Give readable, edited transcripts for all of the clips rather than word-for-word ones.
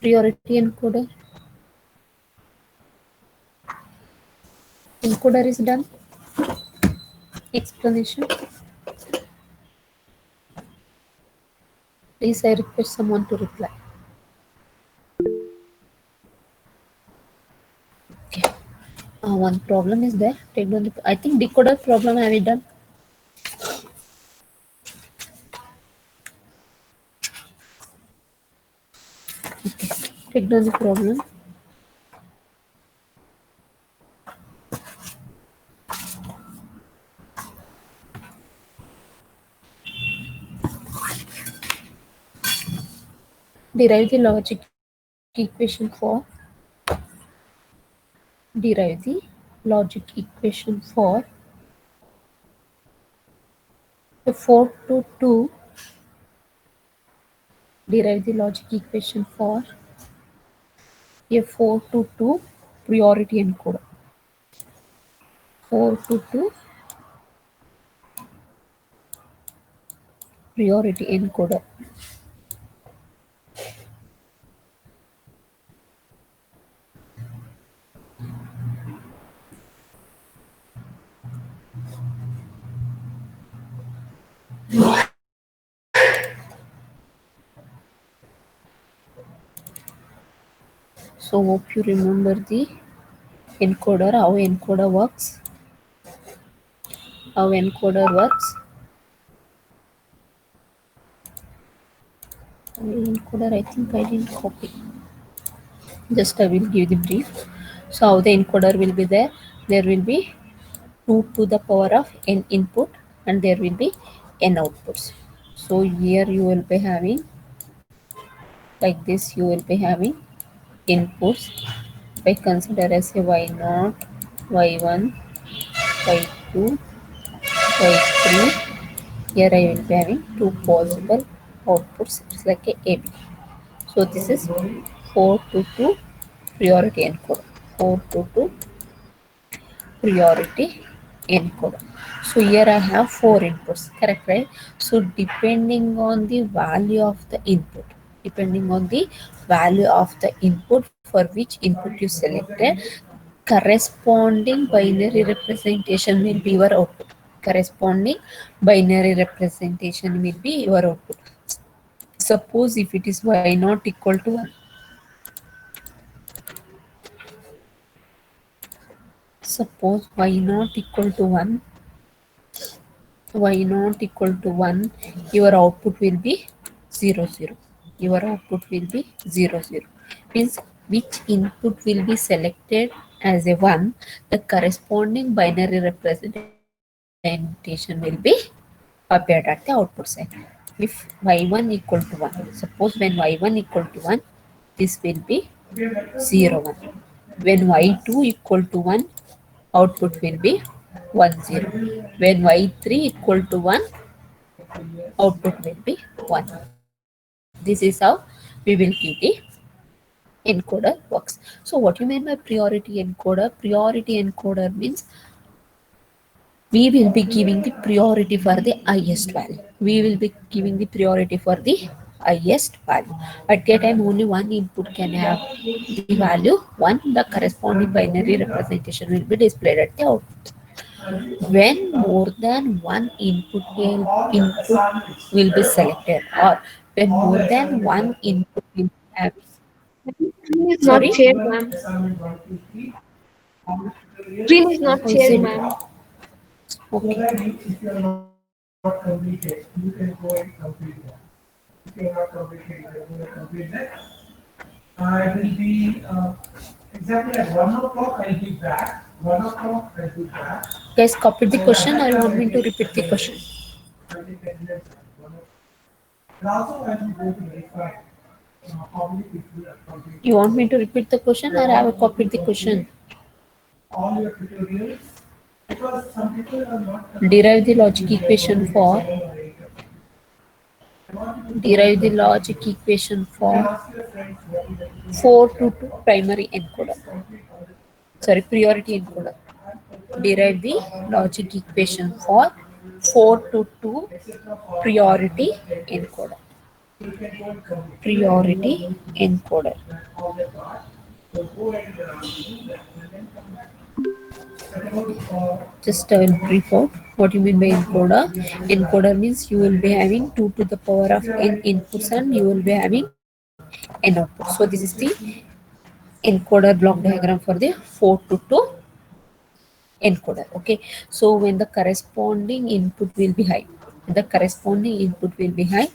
Priority encoder. Encoder is done. Explanation. Please, I request someone to reply. Okay. One problem is there. Take down the. I think decoder problem have we done. Take down the problem. Derive the logic equation for. Derive the logic equation for a 4 to 2. Derive the logic equation for a 4 to 2 priority encoder. 4 to 2 priority encoder. So hope you remember the encoder, how encoder works. How encoder works. Encoder, I think I didn't copy. Just I will give the brief. So how the encoder will be there? There will be 2 to the power of n input and there will be n outputs. So here you will be having like this, you will be having inputs. If I consider as a y0, y1, y2, y3, here I will be having two possible outputs. It's like a AB. So this is 4 to 2 priority encoder. 4 to 2 priority encoder. So here I have four inputs, correct, right? So depending on the value of the input, depending on the value of the input for which input you selected, corresponding binary representation will be your output. Corresponding binary representation will be your output. Suppose if it is y not equal to 1. Suppose y not equal to 1, y not equal to 1, your output will be 0 0. Your output will be 0 0. Means which input will be selected as a 1, the corresponding binary representation will be appeared at the output side. If y1 equal to 1, suppose when y1 equal to 1, this will be 0 1. When y2 equal to 1, output will be 1 0. When y3 equal to 1, output will be 1. This is how we will give the encoder works. So what you mean by priority encoder? Priority encoder means we will be giving the priority for the highest value. We will be giving the priority for the highest value. At a time, only one input can have the value 1. The corresponding binary representation will be displayed at the output. When more than one input will be selected, or when more than one input will have. Screen is not Sorry? shared, ma'am. Screen is not How is shared, it? ma'am. Okay. If you are not completed, you can go and complete that. If you are not completed, you can go and complete that. I will be exactly at 1 o'clock. I'll be back. 1 o'clock, I'll be back. Guys, copied the question. I want me to repeat the question. I'll be 10 minutes back. 1 o'clock. And also, I will go to verify how many people have completed. You want me to repeat the question or I have copied the question? All your tutorials, because some people are not Derive the logic equation for. Derive the logic equation for ask your friends what is the 4 to 2 primary encoder. Sorry, priority encoder. Derive the logic equation for 4 to 2 priority encoder. You can go and complete priority encoder. all the part. So go and do that and then come back. But about Just I will brief out what you mean by encoder. Encoder means you will be having 2 to the power of n inputs and you will be having n outputs. So this is the encoder block diagram for the 4 to 2 encoder. Okay, so when the corresponding input will be high, the corresponding input will be high,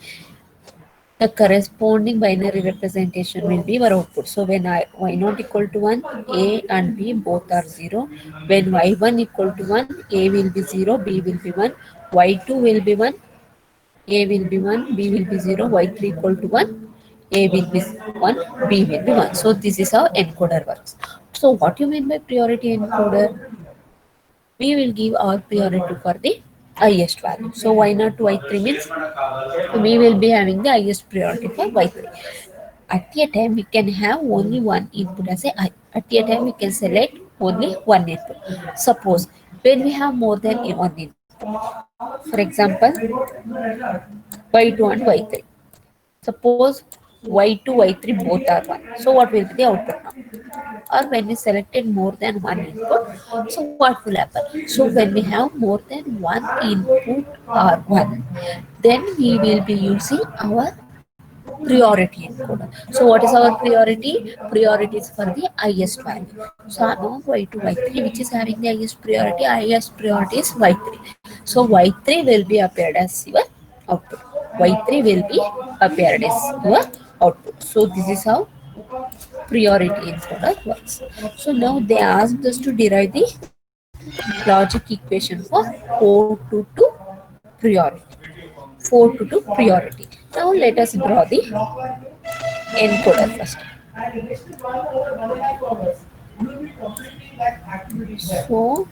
the corresponding binary representation will be our output. So when y not equal to 1, a and b both are 0. When y1 equal to 1, a will be 0, b will be 1, y2 will be 1, a will be 1, b will be 0, y3 equal to 1, a will be 1, b will be 1. So this is how encoder works. So what you mean by priority encoder? We will give our priority for the highest value. So y not to y3 means we will be having the highest priority for y3. At a time we can have only one input as a I. At a time we can select only one input. Suppose when we have more than one input, for example y2 and y3. Suppose y2, y3 both are 1. So what will be the output now? Or when we selected more than one input, so what will happen? So when we have more than one input or 1, then we will be using our priority encoder. So what is our priority? Priority is for the highest value. So among y2, y3, which is having the highest priority is y3. So y3 will be appeared as your output. Y3 will be appeared as your output. So this is how priority encoder works. So now they asked us to derive the logic equation for 4 to 2 priority. 4 to 2 priority. Now let us draw the encoder first. So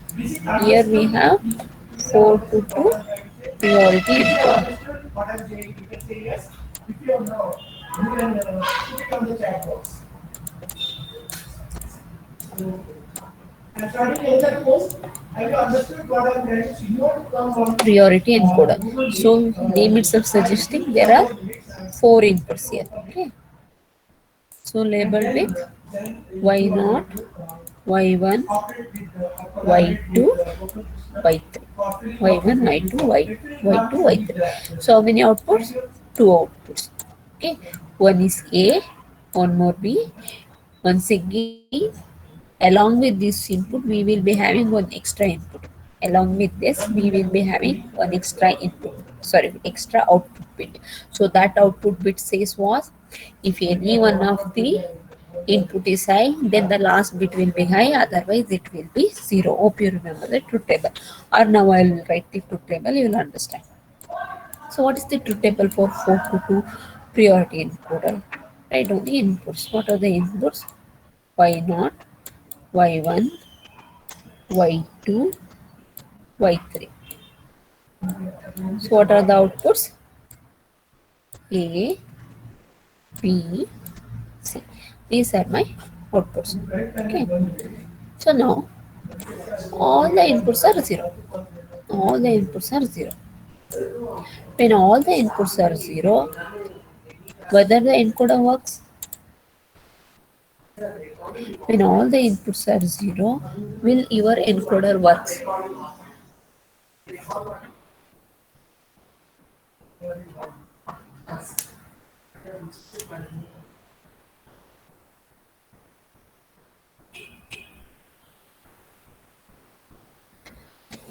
here we have 4 to 2 priority encoder. what I'm saying, you can say yes. If you don't know, you can put it on the chat box. And starting in that post, have you understood what I'm trying to you want to come on Priority encoder. So name itself suggesting there are 4 inputs here. Okay. So labeled with y0, y1, y2, y3. y1, y2, y2, y3. So how many outputs? 2 outputs. Okay. One is A, one more B. Once again, along with this input, we will be having one extra input. Along with this, we will be having one extra input. Sorry, extra output bit. So that output bit says was, if any one of the input is high, then the last bit will be high. Otherwise, it will be zero. Hope you remember the truth table. Or now I will write the truth table. You will understand. So what is the truth table for 4 to 2 priority encoder? Write down the inputs. What are the inputs? Y0, y1, y2, y3. So what are the outputs? A, B, C. These are my outputs. Okay. So now all the inputs are 0. All the inputs are 0. When all the inputs are 0, whether the encoder works? When all the inputs are 0, will your encoder works?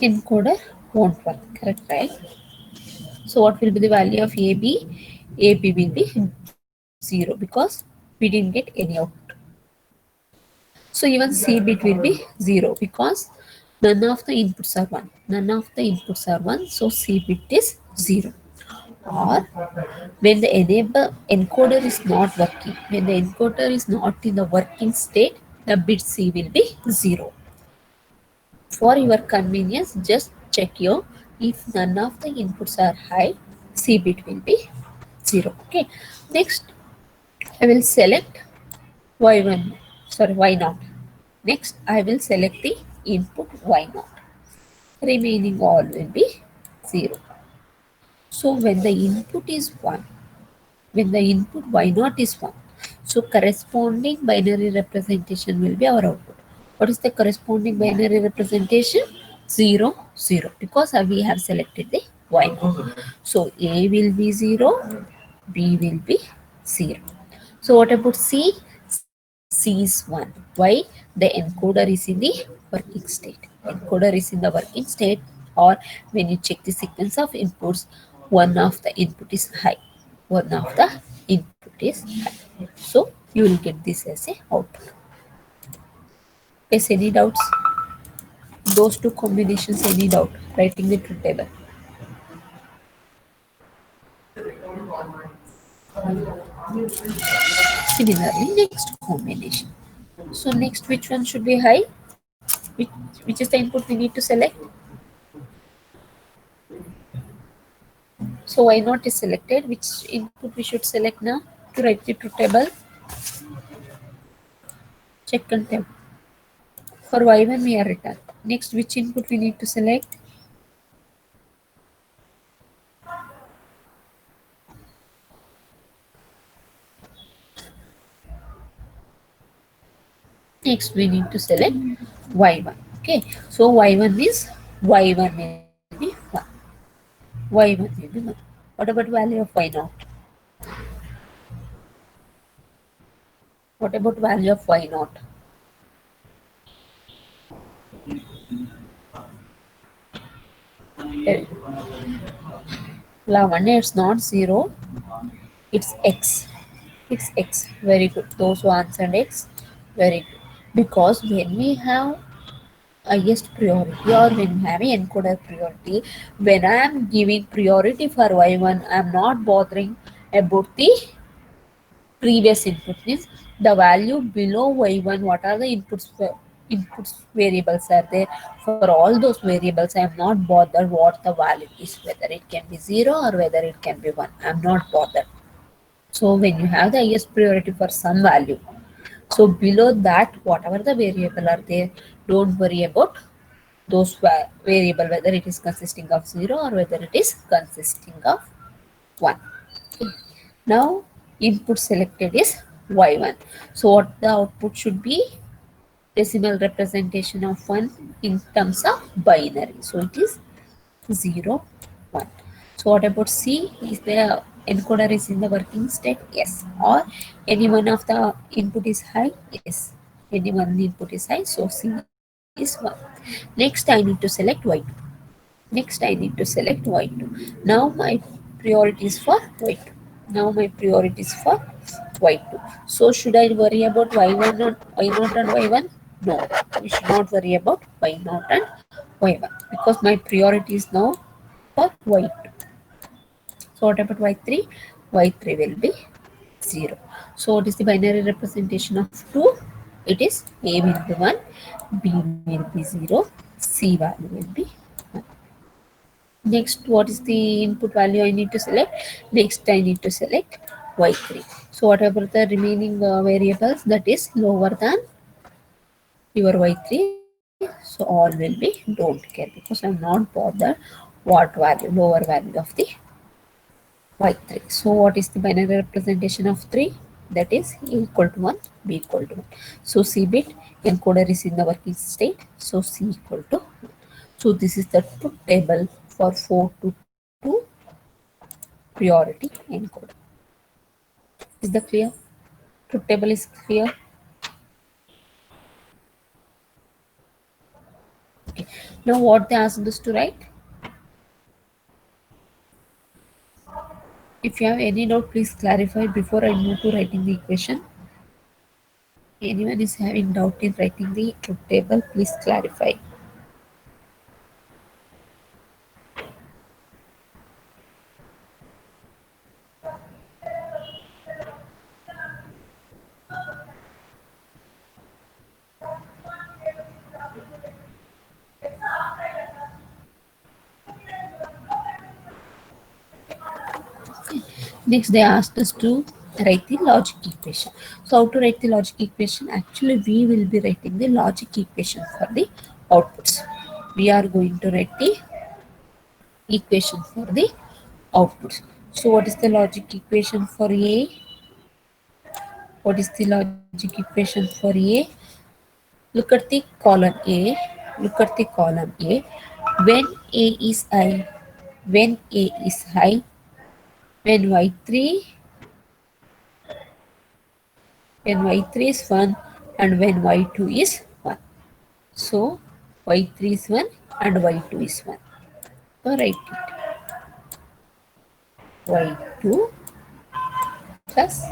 Encoder won't work, correct, right? So what will be the value of AB? AB will be 0 because we didn't get any output. So even C bit will be 0 because none of the inputs are 1. None of the inputs are 1, so C bit is 0. Or when the encoder is not working, when the encoder is not in the working state, the bit C will be 0. For your convenience, just check your, if none of the inputs are high, C bit will be 0. Okay. Next, I will select y1, sorry, y0. Next, I will select the input y0. Remaining all will be 0. So when the input is 1, when the input y naught is 1. So corresponding binary representation will be our output. What is the corresponding binary representation? 0, 0, because we have selected the y naught. So A will be 0, B will be 0. So what about C? C is 1. Why? The encoder is in the working state. Encoder is in the working state, or when you check the sequence of inputs, one of the input is high. One of the input is high. So you will get this as a output. Yes, any doubts? Those two combinations, any doubt? Writing the truth table. Similarly, next combination. So next, which one should be high? Which, which is the input we need to select? So y naught is selected. Which input we should select now to write the truth table? Check and tell. For y1 we are written. Next, which input we need to select? Next we need to select y1. Okay. So y1 is y1 will be 1. Y1 will be 1. What about value of y naught? What about value of y naught? Lavanya, it's not 0, it's x. It's x. Very good. Those who answered x, very good. Because when we have highest priority, or when we have encoder priority, when I am giving priority for y1, I am not bothering about the previous input. Means the value below y1, what are the inputs variables are there. For all those variables, I am not bothered what the value is, whether it can be 0 or whether it can be 1. I am not bothered. So when you have the highest priority for some value, so below that, whatever the variable are there, don't worry about those variable, whether it is consisting of 0 or whether it is consisting of 1. Okay. Now input selected is y1. So what the output should be? Decimal representation of 1 in terms of binary. So it is 0, 1. So what about C? Is the encoder is in the working state? Yes. Or any one of the input is high? Yes. Any one input is high, so C is 1. Next I need to select y2. Next I need to select y2. Now my priority is for y2. Now my priority is for y2. So should I worry about y1 and y0 and y1? No, we should not worry about y0 and y1 because my priority is now for y2. So what about y3? Y3 will be 0. So what is the binary representation of 2? It is A will be 1, B will be 0, C value will be 1. Next, what is the input value I need to select? Next, I need to select y3. So whatever the remaining variables that is lower than your y3, so all will be don't care because I'm not bothered what value, lower value of the y3. So what is the binary representation of 3? That is A equal to 1, B equal to 1. So C bit encoder is in the working state. So C equal to 1. So this is the truth table for 4 to 2 priority encoder. Is that clear? Truth table is clear. Okay. Now what they asked us to write? If you have any doubt, please clarify before I move to writing the equation. Anyone is having doubt in writing the truth table, please clarify. Next, they asked us to write the logic equation. So how to write the logic equation? Actually, we will be writing the logic equation for the outputs. We are going to write the equation for the outputs. So what is the logic equation for A? What is the logic equation for A? Look at the column A. Look at the column A. When A is high, when A is high, when y3 is 1 and when y2 is 1. So y3 is 1 and y2 is 1. So write it y2 plus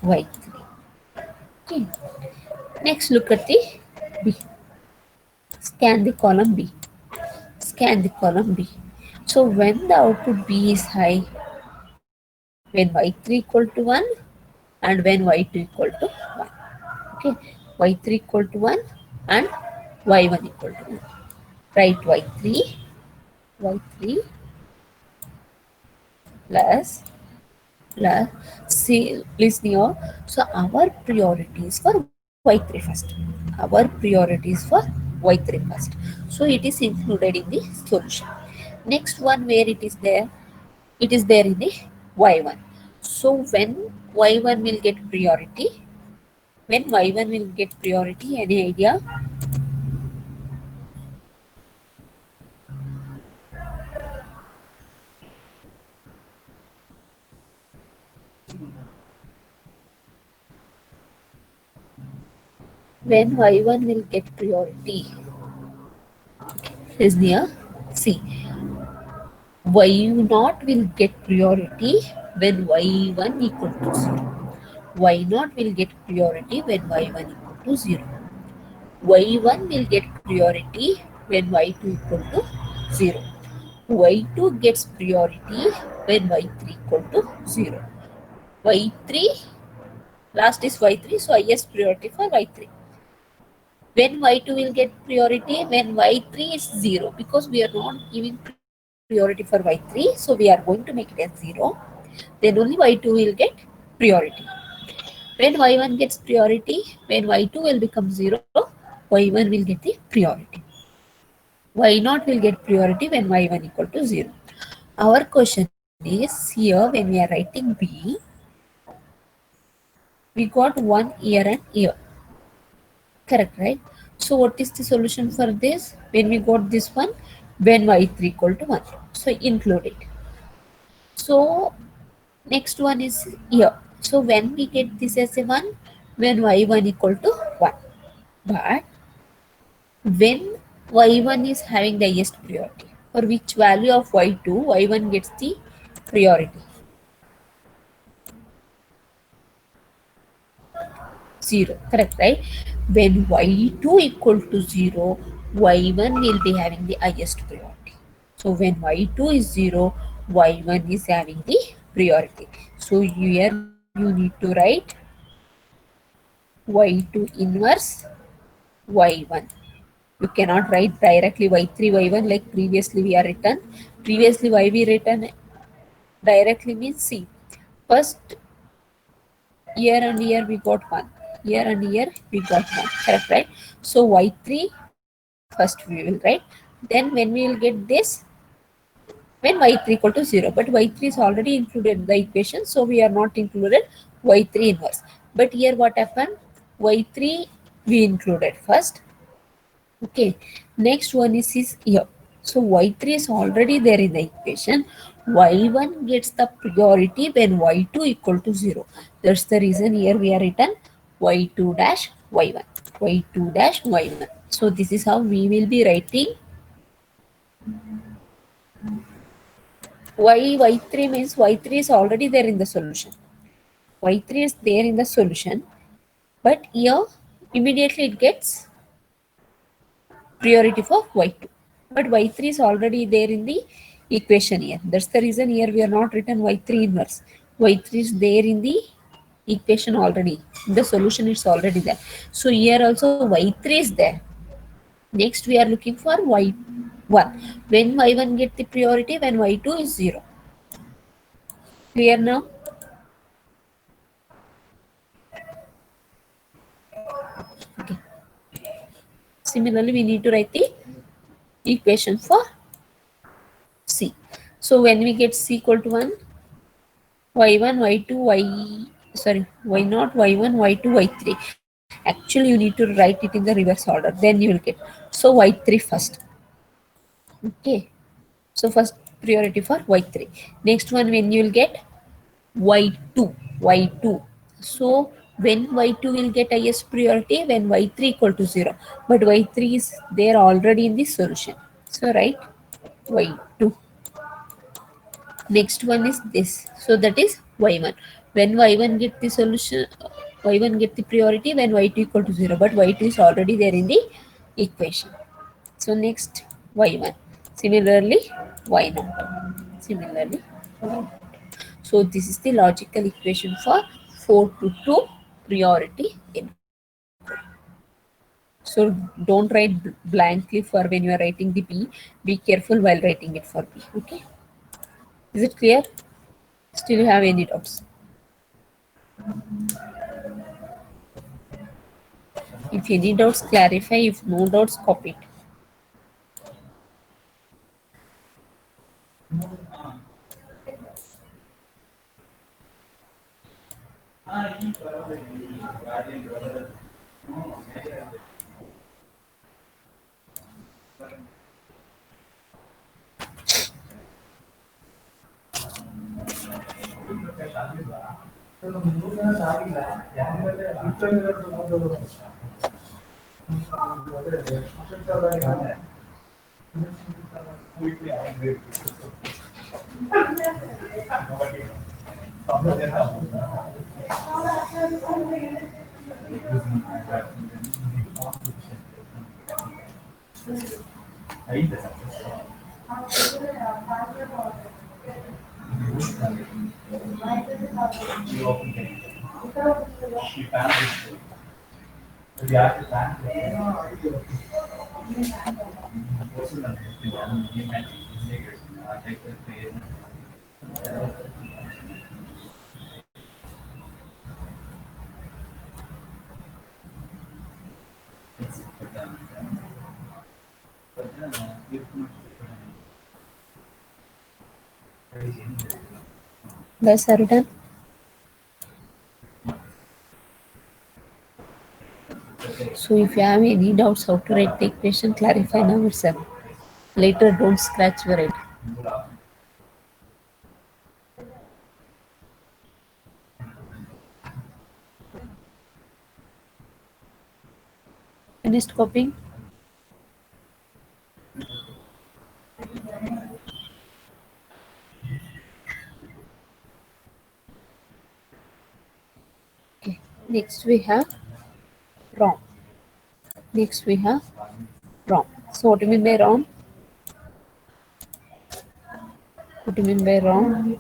y3. Okay. Next look at the B. Scan the column B. Scan the column B. So when the output B is high, when y3 equal to 1 and when y2 equal to 1. Okay, y3 equal to 1 and y1 equal to 1. Write y3 plus see, listen here. So our priority is for y3 first. Our priority is for y3 first. So it is included in the solution. Next one where it is there in the y1. So when y1 will get priority, when y1 will get priority, any idea? When y1 will get priority is near C. Y0 will get priority when y1 equal to 0. Y0 will get priority when y1 equal to 0. Y1 will get priority when y2 equal to 0. Y2 gets priority when y3 equal to 0. Y3, last is y3, so highest priority for y3. When y2 will get priority when y3 is 0, because we are not giving priority for y3, so we are going to make it as 0. Then only y2 will get priority. When y1 gets priority, when y2 will become 0, y1 will get the priority. Y0 will get priority when y1 equal to 0. Our question is, here when we are writing B, we got 1 year and year. Correct, right? So what is the solution for this? When we got this one, when y3 equal to 1. So include it. So next one is here. So when we get this as a 1, when y1 equal to 1. But when y1 is having the highest priority, for which value of y2, y1 gets the priority? 0. Correct, right? When y2 equal to 0, y1 will be having the highest priority. So when y2 is 0, y1 is having the priority. So here you need to write y2 inverse y1. You cannot write directly y3 y1 like previously we are written. Previously why we written directly means see. First year and year we got 1. Year and year we got 1. Correct, right? So y3 first we will write. Then when we will get this, when y3 equal to 0. But y3 is already included in the equation. So we are not included y3 inverse. But here what happened? Y3 we included first. Okay. Next one is here. So y3 is already there in the equation. Y1 gets the priority when y2 equal to 0. That's the reason here we are written y2 dash y1. Y2 dash y1. So this is how we will be writing y3 means y3 is already there in the solution. Y3 is there in the solution, but here immediately it gets priority for y2. But y3 is already there in the equation here. That's the reason here we are not written y3 inverse. Y3 is there in the equation already. In the solution it's already there. So here also y3 is there. Next we are looking for y1. When y1 get the priority, when y2 is 0. Clear now? Okay. Similarly, we need to write the equation for C. So when we get c equal to 1, y1, y2, sorry, y0, y1, y2, y3. Actually, you need to write it in the reverse order. Then you will get. So y3 first. Okay. So first priority for y3. Next one when you will get y2. y2. So when y2 will get highest priority when y3 equal to 0. But y3 is there already in the solution. So write y2. Next one is this, so that is y1. When y1 get the solution, y1 get the priority when y2 equal to 0, but y2 is already there in the equation. So next y1, similarly y0, similarly y0. So this is the logical equation for 4 to 2 priority encoding. So don't write blankly for when you are writing the p. Be careful while writing it for p. Okay, is it clear? Still you have any doubts? If any doubts, clarify. If no doubts, copy it. Guys, are you done? So if you have any doubts how to write the equation, clarify now itself. Later, don't scratch your head. Finished copying? Okay. Next we have ROM. Next we have ROM. So what do you mean by ROM? What do you mean by ROM?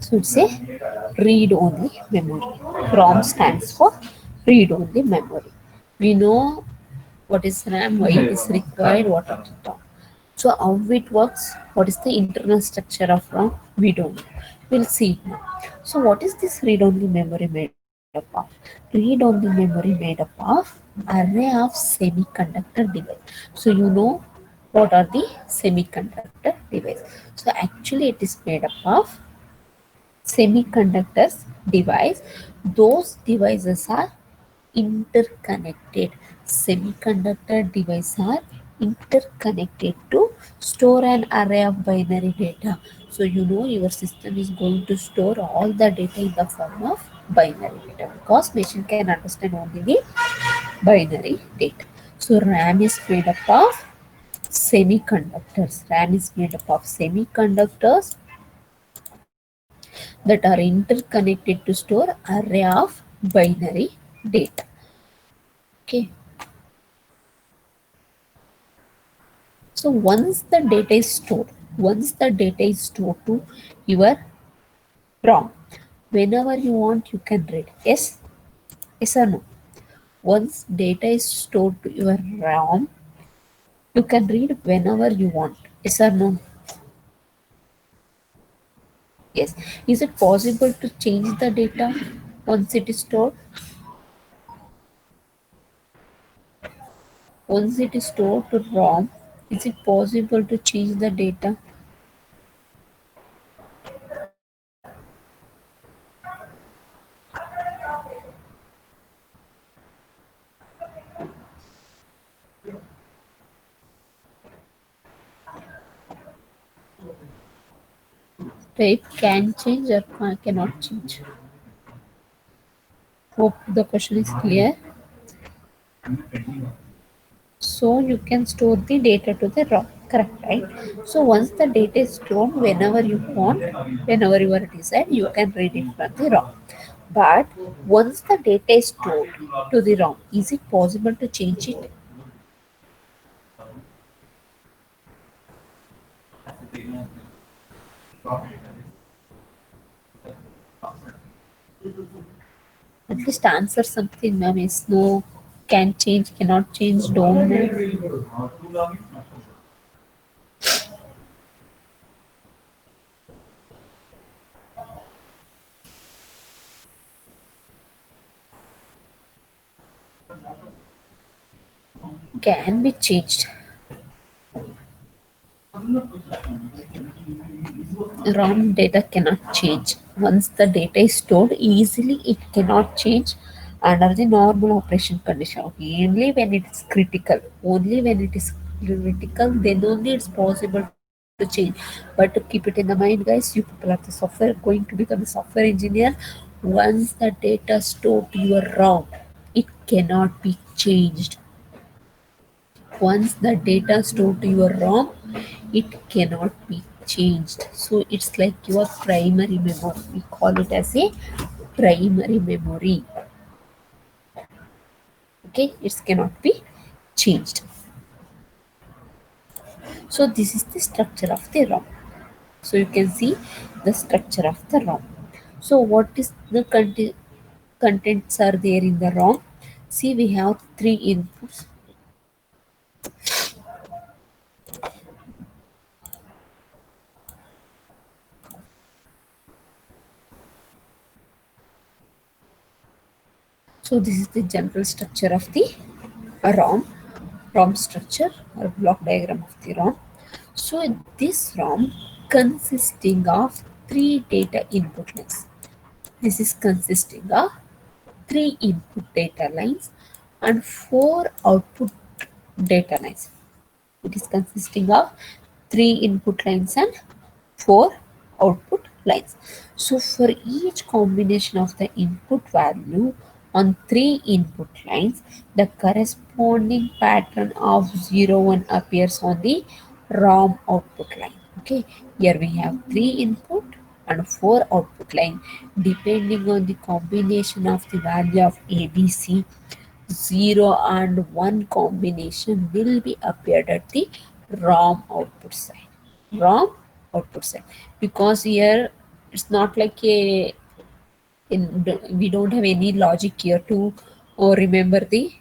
So it's a read-only memory. ROM stands for read-only memory. We know what is RAM, why it is required, what are the term. So how it works, what is the internal structure of ROM, we don't know. We'll see it now. So what is this read-only memory made up of? Read-only memory made up of array of semiconductor device. So you know what are the semiconductor device. So actually it is made up of semiconductors device. Those devices are interconnected. Semiconductor devices are interconnected to store an array of binary data. So you know your system is going to store all the data in the form of binary data because machine can understand only the binary data. So RAM is made up of semiconductors. RAM is made up of semiconductors that are interconnected to store array of binary data. Okay. So once the data is stored to your ROM, whenever you want, you can read. Yes, yes or no? Once data is stored to your ROM, you can read whenever you want. Yes or no? Yes. Is it possible to change the data? Once it is stored, once it is stored to ROM, is it possible to change the data? Type can change or cannot change. Hope the question is clear. So you can store the data to the ROM, correct, right? So once the data is stored, whenever you want, whenever you are desired, you can read it from the ROM. But once the data is stored to the ROM, is it possible to change it? At least answer something, ma'am. Is no, can change, cannot change, don't know. Can be changed. ROM data cannot change. Once the data is stored, easily it cannot change under the normal operation condition. Only when it is critical. Only when it is critical, then only it's possible to change. But to keep it in the mind, guys, you people are the software going to become a software engineer. Once the data stored to your ROM, it cannot be changed. Once the data stored to your ROM, it cannot be changed. So it's like your primary memory. We call it as a primary memory. Okay, it cannot be changed. So this is the structure of the ROM. So you can see the structure of the ROM. So what is the contents are there in the ROM? See, we have three inputs. So this is the general structure of the ROM, ROM structure or block diagram of the ROM. So this ROM consisting of three data input lines. This is consisting of three input data lines and four output data lines. It is consisting of three input lines and four output lines. So for each combination of the input value on three input lines, the corresponding pattern of 0 1 appears on the ROM output line. Okay, here we have three input and four output line. Depending on the combination of the value of ABC, 0 and 1 combination will be appeared at the ROM output side. ROM output side. Because here it's not like a we don't have any logic here to remember the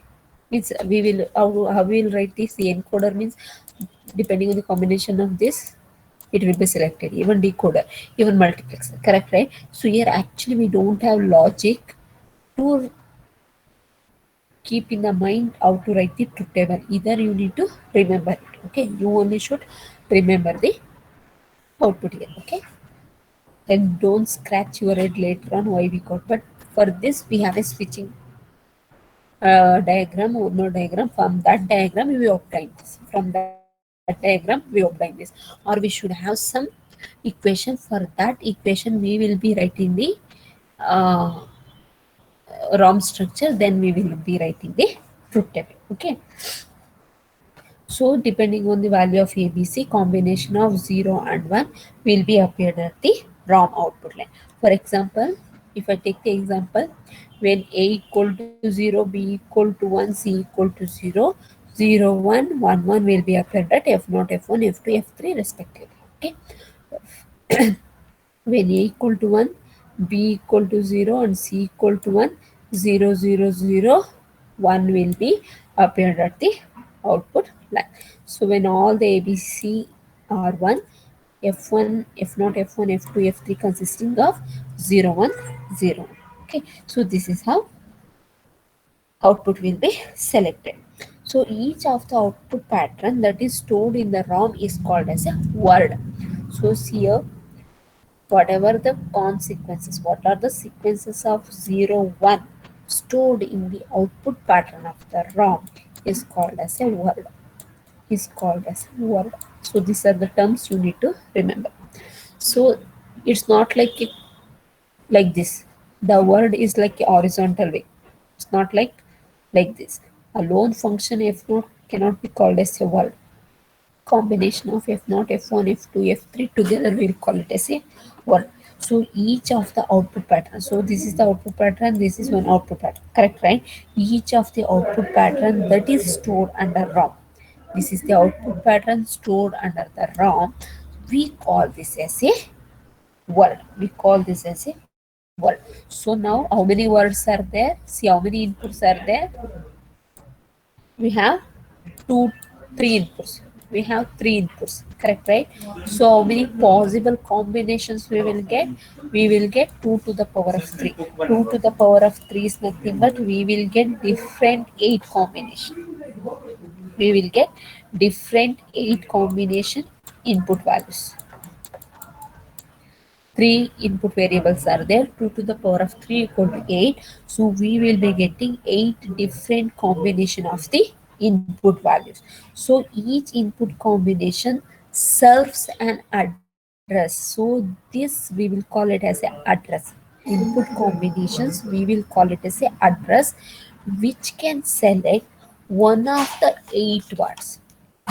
means we will how we will write this. The encoder means depending on the combination of this it will be selected, even decoder, even multiplexer, correct, right? So here actually we don't have logic to keep in the mind how to write the truth table. Either you need to remember it. Okay, you only should remember the output here. Okay, then don't scratch your head later on why we got. But for this we have a switching diagram or no diagram. From that diagram we obtain this. From that diagram we obtain this, or we should have some equation. For that equation we will be writing the uh, ROM structure. Then we will be writing the truth table. Okay. So depending on the value of ABC, combination of 0 and 1 will be appeared at the ROM output line. For example, if I take the example, when A equal to 0, B equal to 1, C equal to 0, 0, 1, 1, 1 will be appeared at F0, F1, F2, F3 respectively. Okay. When A equal to 1, B equal to 0 and C equal to 1, 0, 0, 0, 1 will be appeared at the output line. So when all the ABC are 1, F1, F0, F1, F2, F3 consisting of 0, 1, 0. Okay, so this is how output will be selected. So each of the output pattern that is stored in the ROM is called as a word. So here, whatever the consequences, what are the sequences of 0, 1 stored in the output pattern of the ROM is called as a word. Is called as a word. So these are the terms you need to remember. So it's not like this. The word is like a horizontal way. It's not like this. A lone function f naught cannot be called as a word. Combination of f naught, f1, f2, f3 together we'll call it as a word. So each of the output pattern. So this is the output pattern. This is one output pattern. Correct, right? Each of the output pattern that is stored under ROM. This is the output pattern stored under the ROM. We call this as a word. We call this as a word. So now how many words are there? See how many inputs are there? We have two, three inputs. We have three inputs. Correct, right? So how many possible combinations we will get? We will get 2 to the power of 3. 2 to the power of 3 is nothing but we will get different 8 combinations. We will get different 8 combination input values. Three input variables are there, 2 to the power of 3 equal to 8. So we will be getting 8 different combination of the input values. So each input combination serves an address. So this we will call it as an address. Input combinations we will call it as a address, which can select one of the 8 words,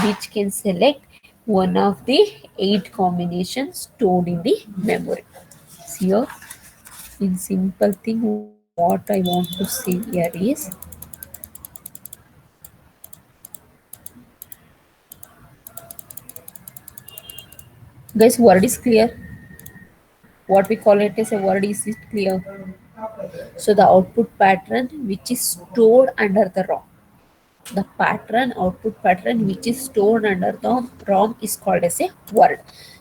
which can select one of the 8 combinations stored in the memory. So here, in simple thing, what I want to say here is, guys, word is clear. What we call it as a word, is it clear? So the output pattern which is stored under the ROM. The pattern, output pattern which is stored under the ROM is called as a word.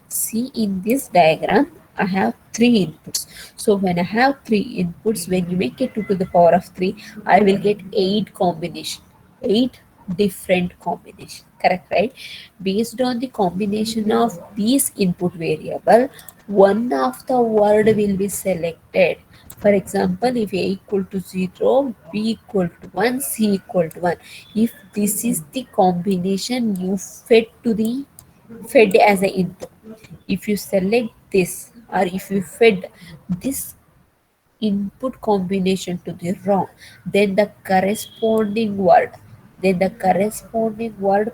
See in this diagram, I have three inputs. So when I have three inputs, when you make it 2 to the power of 3, I will get 8 combination. 8 different combination. Correct, right? Based on the combination of these input variable, one of the word will be selected. For example, if a equal to 0, b equal to 1, c equal to 1. If this is the combination you fed as an input. If you select this, or if you fed this input combination to the ROM, then the corresponding word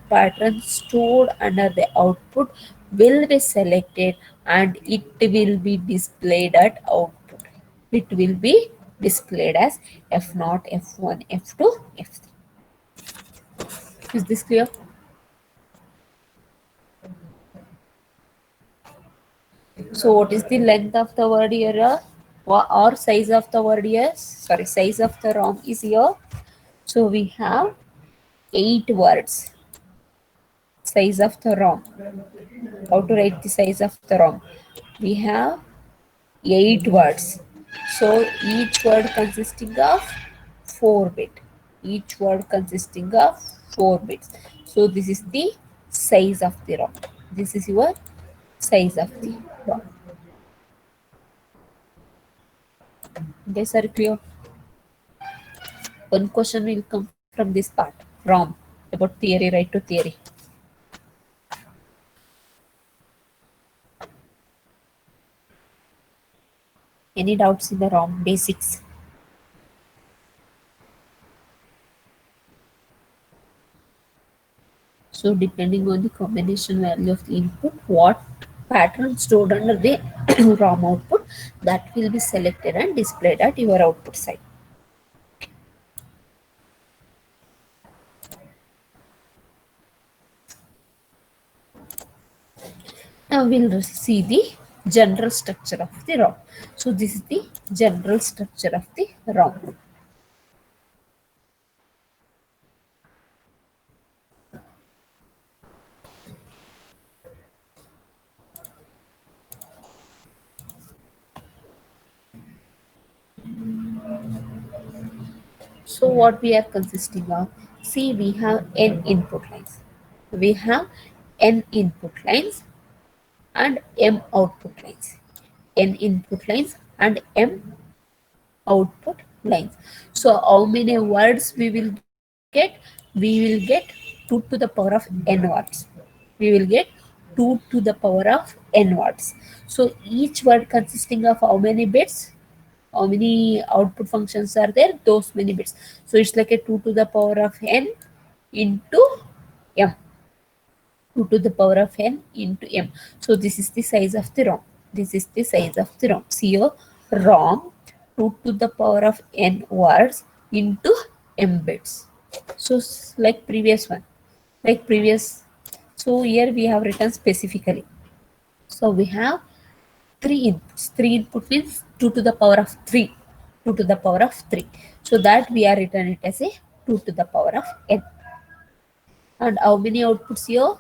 pattern stored under the output will be selected and it will be displayed at output. It will be displayed as F0, F1, F2, F3. Is this clear? So what is the length of the word here? Or size of the word here? Sorry, size of the ROM is here. So we have 8 words. Size of the ROM. How to write the size of the ROM? We have 8 words. So each word consisting of 4 bit. Each word consisting of 4 bits. So this is the size of the ROM. This is your size of the ROM. Guys, are clear? One question will come from this part, ROM, about theory, right to theory. Any doubts in the ROM basics? So depending on the combination value of the input, what pattern stored under the ROM output, that will be selected and displayed at your output side. Now we'll see the general structure of the ROM. So this is the general structure of the ROM. So what we are consisting of? See, we have n input lines. We have n input lines and m output lines. N input lines and m output lines. So how many words we will get? We will get 2 to the power of n words. We will get 2 to the power of n words. So each word consisting of how many bits? How many output functions are there? Those many bits. So it's like a 2 to the power of n into m. 2 to the power of n into m. So this is the size of the ROM. This is the size of the ROM. See your ROM 2 to the power of n words into m bits. So like previous one, like previous. So here we have written specifically. So we have three inputs. Three input means 2 to the power of 3. 2 to the power of 3. So that we are written it as a 2 to the power of n. And how many outputs here?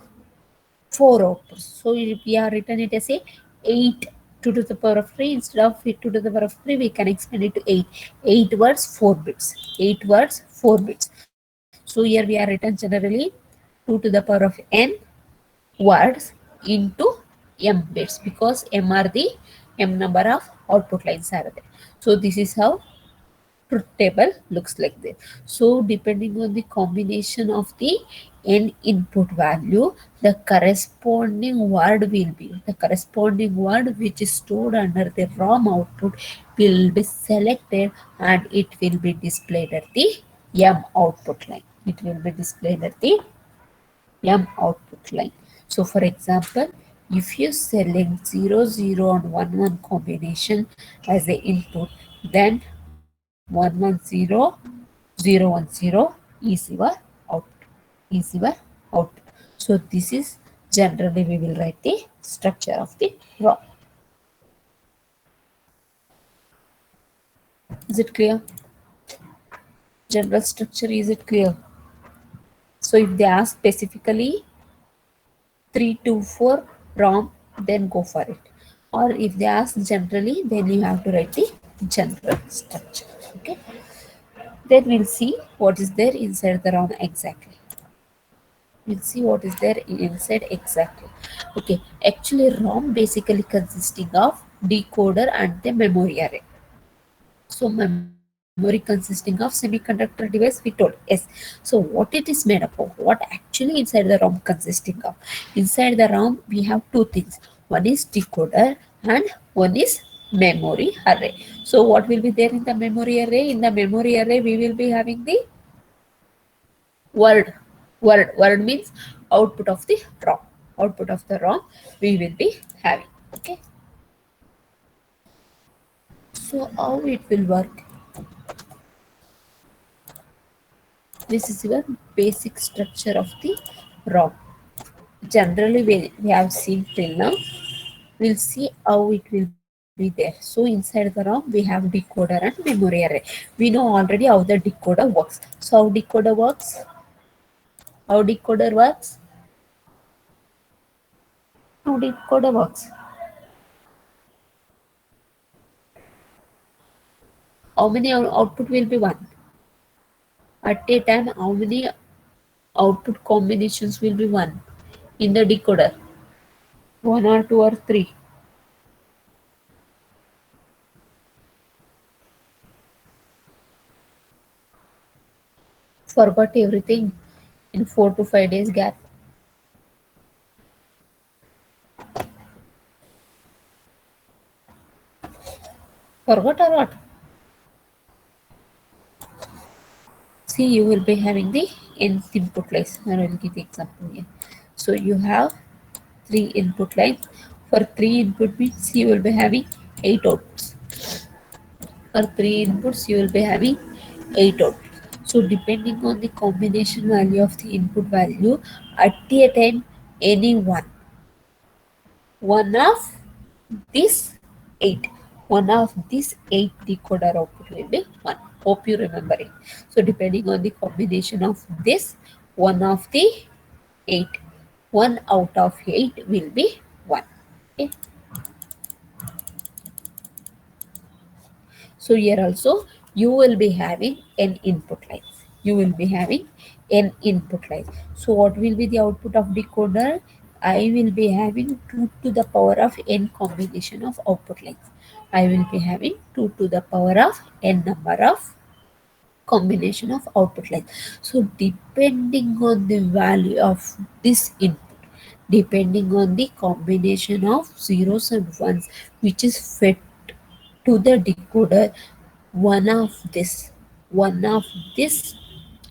4 outputs. So if we are written it as a 8 2 to the power of 3 instead of 2 to the power of 3 we can expand it to 8. 8 words 4 bits. 8 words 4 bits. So here we are written generally 2 to the power of n words into m bits because m are the m number of output lines are there. So this is how truth table looks like this. So depending on the combination of the n input value, the corresponding word will be the corresponding word which is stored under the ROM output will be selected and it will be displayed at the m output line. It will be displayed at the m output line. So for example, if you select 0, 0 and 1, 1 combination as the input, then 1, 1, 0, 0, 1, 0 is your output. Is your output. So this is generally we will write the structure of the ROM. Is it clear? General structure, is it clear? So if they ask specifically 3 to 4 ROM, then go for it. Or if they ask generally, then you have to write the general structure. Okay. Then we'll see what is there inside the ROM exactly. We'll see what is there inside exactly. Okay. Actually, ROM basically consisting of decoder and the memory array. So memory consisting of semiconductor device, we told yes. So what it is made up of? What actually inside the ROM consisting of? Inside the ROM we have two things. One is decoder and one is memory array. So what will be there in the memory array? In the memory array we will be having the word. Word means output of the ROM. Output of the ROM we will be having. Okay. So how it will work? This is your basic structure of the ROM. Generally, we have seen till now. We'll see how it will be there. So inside the ROM, we have decoder and memory array. We know already how the decoder works. So how decoder works? How decoder works? How decoder works? How many output will be one? At a time, how many output combinations will be one in the decoder? One or two or three? Forgot everything in 4 to 5 days gap. Forgot or what? See, you will be having the nth input lines. I will give the example here. So you have 3 input lines. For 3 input means you will be having 8 outputs. For 3 inputs, you will be having 8 outputs. So depending on the combination value of the input value, at a time, any one of this 8. One of this 8 decoder output will be 1. Hope you remember it. So depending on the combination of this, one of the 8. 1 out of 8 will be 1. Okay. So here also you will be having n input lines. You will be having n input lines. So what will be the output of decoder? I will be having 2 to the power of n combination of output lines. I will be having 2 to the power of n number of combination of output lines. So depending on the value of this input, depending on the combination of zeros and ones which is fed to the decoder, one of this one of this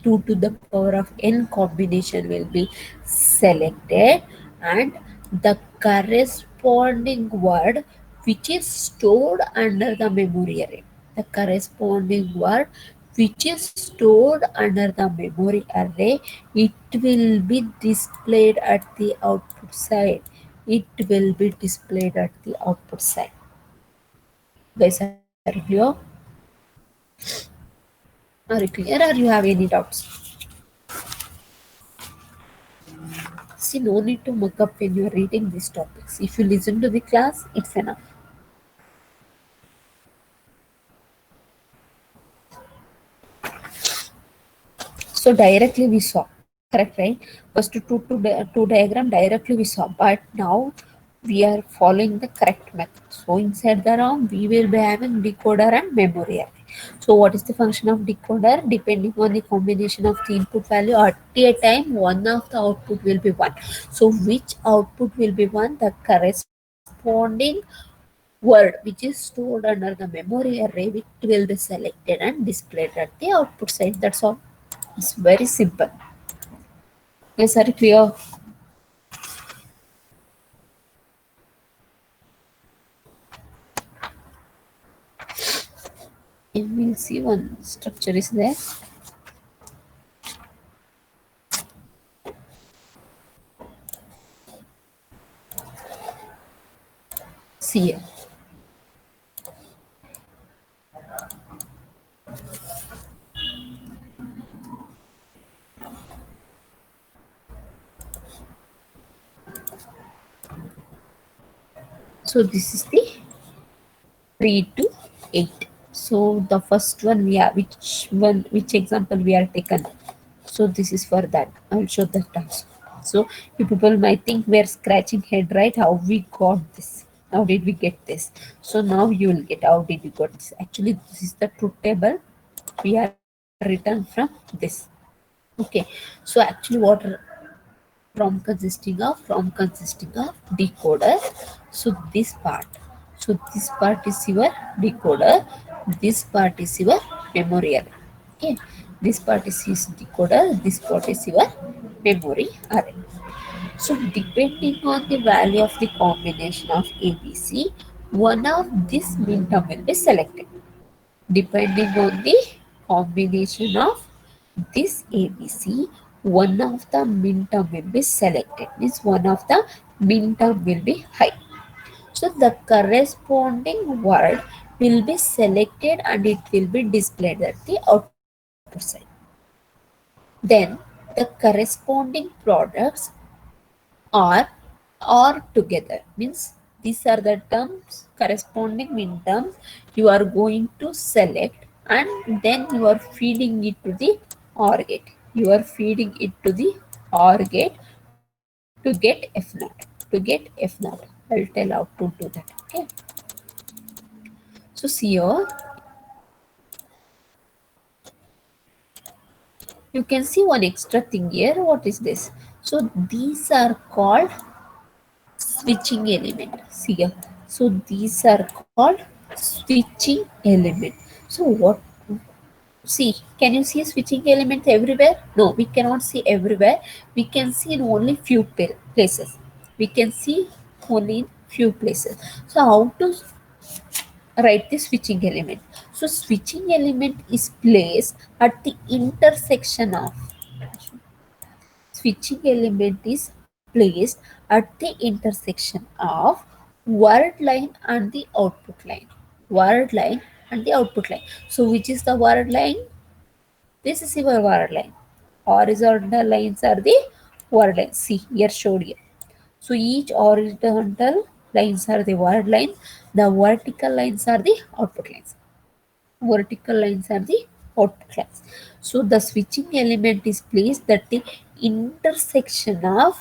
2 to the power of n combination will be selected, and the corresponding word which is stored under the memory array, the corresponding word which is stored under the memory array, it will be displayed at the output side. It will be displayed at the output side. Guys, are you clear? Are you clear, or you have any doubts? See, no need to muck up when you are reading these topics. If you listen to the class, it's enough. So directly we saw, correct, right? First two diagram directly we saw, but now we are following the correct method. So inside the ROM, we will be having decoder and memory array. So what is the function of decoder? Depending on the combination of the input value at a time, one of the output will be one. So which output will be one? The corresponding word which is stored under the memory array, which will be selected and displayed at the output side. That's all. It's very simple. Yes, are you clear? And we'll see one structure is there. See here. So this is the 3 to 8. So the first one we are, which example we are taken. So this is for that. I'll show that also. So you people might think we're scratching head, right? How we got this? How did we get this? So now you will get how did you got this? Actually, this is the truth table we are written from this. Okay. So actually, what from consisting of decoder. So this part, this part is your decoder, this part is your memory array. Okay, this part is his decoder, this part is your memory array. So depending on the value of the combination of ABC, one of this minterm will be selected. Depending on the combination of this ABC, one of the minterm will be selected. Means one of the minterm will be high. So the corresponding word will be selected and it will be displayed at the output side. Then the corresponding products are or together, means these are the terms, corresponding min terms you are going to select, and then you are feeding it to the OR gate. You are feeding it to the OR gate to get F naught. To get F naught. I'll tell how to do that. Okay. So see here, you can see one extra thing here. What is this? So these are called switching element. See here. So these are called switching element. So what? See, can you see switching element everywhere? No, we cannot see everywhere. We can see in only few places. We can see only in few places. So how to write the switching element? So switching element is placed at the intersection of, switching element is placed at the intersection of word line and the output line. Word line and the output line. So which is the word line? This is your word line. Horizontal lines are the word lines. See here showed here. So each horizontal lines are the word lines. The vertical lines are the output lines. vertical lines are the output lines. So the switching element is placed at the intersection of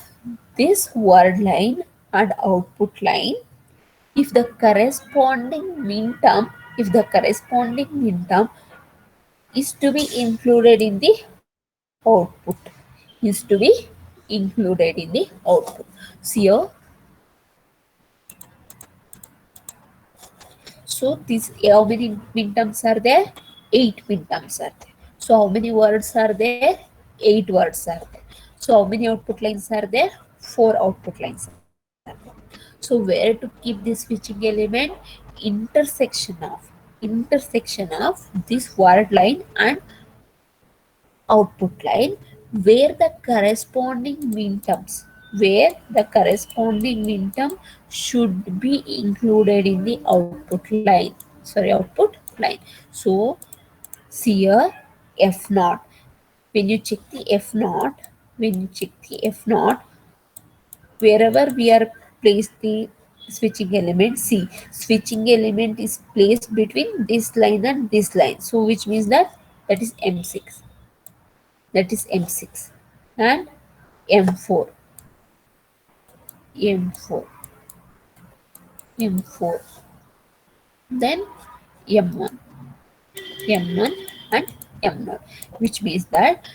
this word line and output line if the corresponding minterm is to be included in the output So here, so these how many midterms are there? 8 midterms are there. So how many words are there? 8 words are there. So how many output lines are there? 4 output lines are there. So where to keep this switching element? Intersection of this word line and output line where the corresponding minterm should be included in the output line. So see here, f naught. When you check the f naught, wherever we are placed the switching element, see, switching element is placed between this line and this line. So which means that is M6, and M4, M4, M4, then M1, M1 and M0, which means that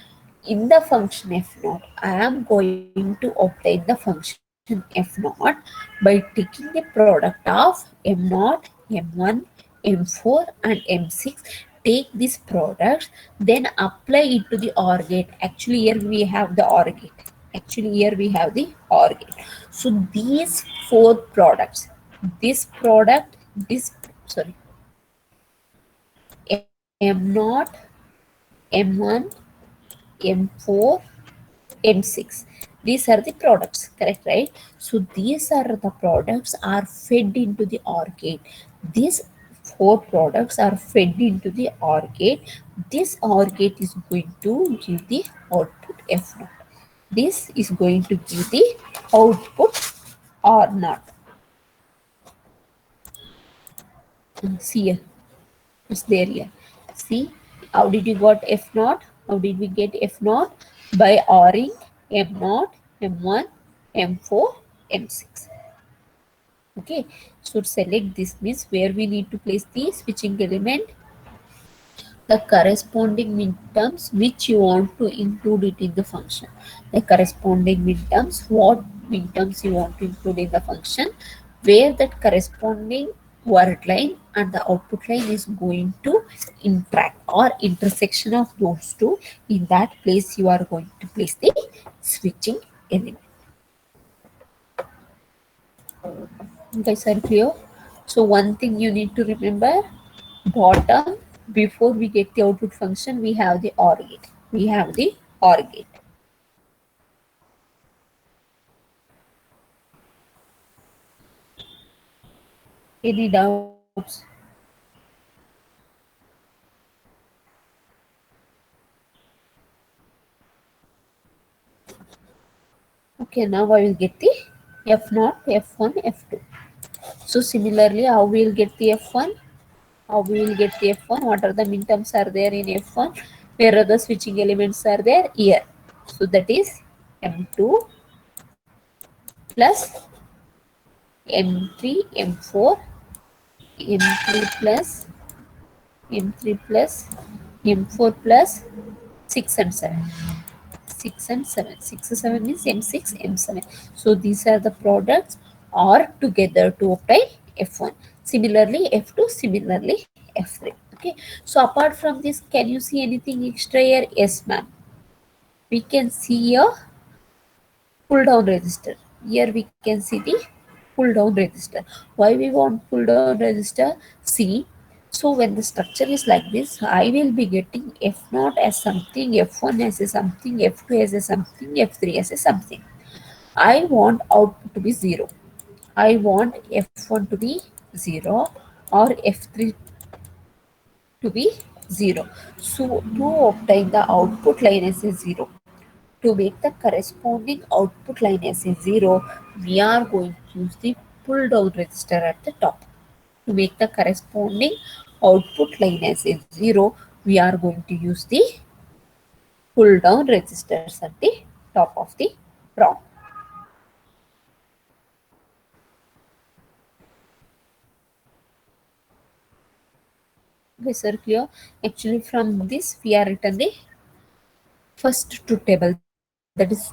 in the function f0, I am going to obtain the function f0 by taking the product of m0, m1, m4 and m6. Take these products, then apply it to the OR gate. Actually, here we have the OR gate. So these four products, this product, this sorry, m0, m1, m4, M6. These are the products, correct, right? So these are the products are fed into the OR gate. These four products are fed into the OR gate. This OR gate is going to give the output F0. This is going to give the output R0. See here, it's there here. See, how did you got F0? How did we get F0? By ORing M0, M1, M4, M6. Okay, so select this means where we need to place the switching element, the corresponding midterms which you want to include it in the function. The corresponding midterms, what midterms you want to include in the function, where that corresponding word line and the output line is going to interact or intersection of those two. In that place you are going to place the switching element. Guys, are clear? So one thing you need to remember, bottom, before we get the output function, we have the OR gate. Any doubts? Okay, now I will get the F0, F1, F2. So similarly, how we will get the F1? What are the minterms are there in F1? Where are the switching elements are there? Here. So that is M2 plus M3, M4, M3 plus M3 plus M4 plus 6 and 7. 6 and 7. 6 and 7 means M6, M7. So these are the products or together to obtain F1. Similarly F2, similarly F3. Okay. So apart from this, can you see anything extra here? Yes, ma'am. We can see a pull down register. Here we can see the pull down register. Why we want pull down register? See, so when the structure is like this, I will be getting F0 as something, F1 as a something, F2 as a something, F3 as a something. I want output to be 0. I want F1 to be 0 or F3 to be 0. So to obtain the output line as a 0, to make the corresponding output line as a 0, we are going to use the pull down register at the top. To make the corresponding output line as a 0, we are going to use the pull down registers at the top of the ROM. Okay, sir, clear? Actually, from this we are written the first truth table, that is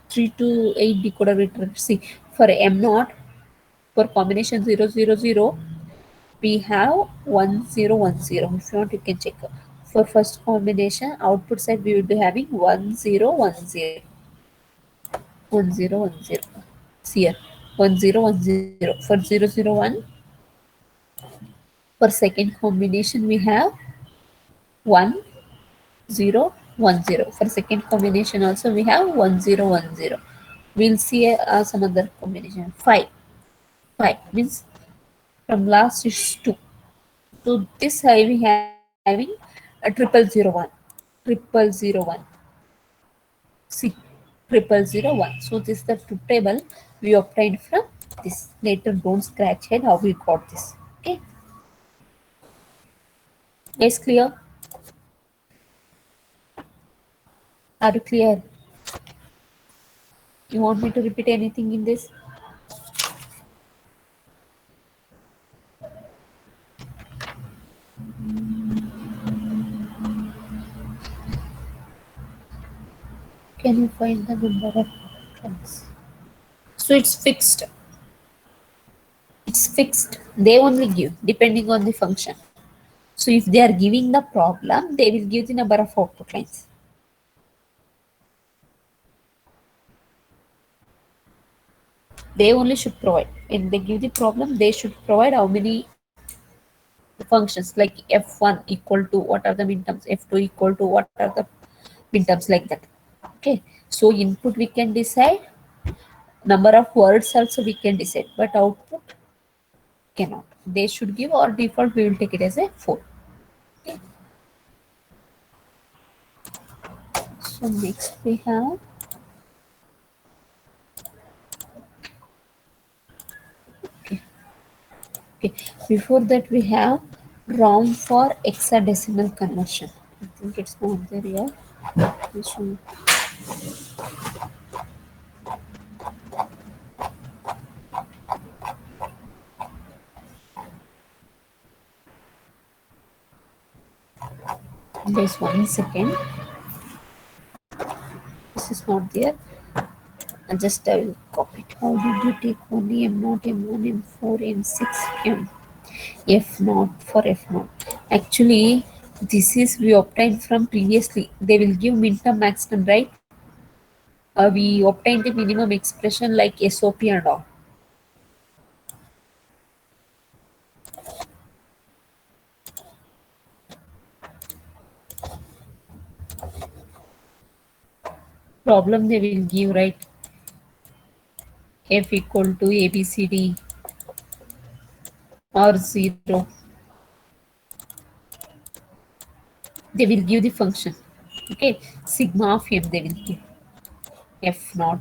3 to 8 decoder return. See, for M0, for combination 000, we have 1010. If you want, you can check. For first combination, output side we will be having 1010. 1010. See here, 1010. For 001, for second combination we have 1010. For second combination also we have 1010. We'll see some other combination. 5 means from last is 2. So this I we having a 0001. 0001. See, 0001. So this is the truth table we obtained from this. Later don't scratch head how we got this. Okay. Yes, clear? Are you clear? You want me to repeat anything in this? Can you find the number of trans? So it's fixed. It's fixed. They only give depending on the function. So if they are giving the problem, they will give the number of output lines. They only should provide. When they give the problem, they should provide how many functions, like f1 equal to what are the minterms, f2 equal to what are the minterms, like that. Okay. So input we can decide, number of words also we can decide, but output cannot. They should give, or default we will take it as a 4. Okay. So next we have, okay, okay. Before that we have ROM for hexadecimal conversion. I think it's not there yet. So there's 1 second. This is not there. And just I will copy it. How did you take only M0, M1, M4, M6, M F naught for F naught? Actually, this is we obtained from previously. They will give minterm, maximum, right? We obtained the minimum expression like SOP and all. Problem they will give, right? F equal to ABCD or 0. They will give the function. Okay, sigma of M they will give. F naught,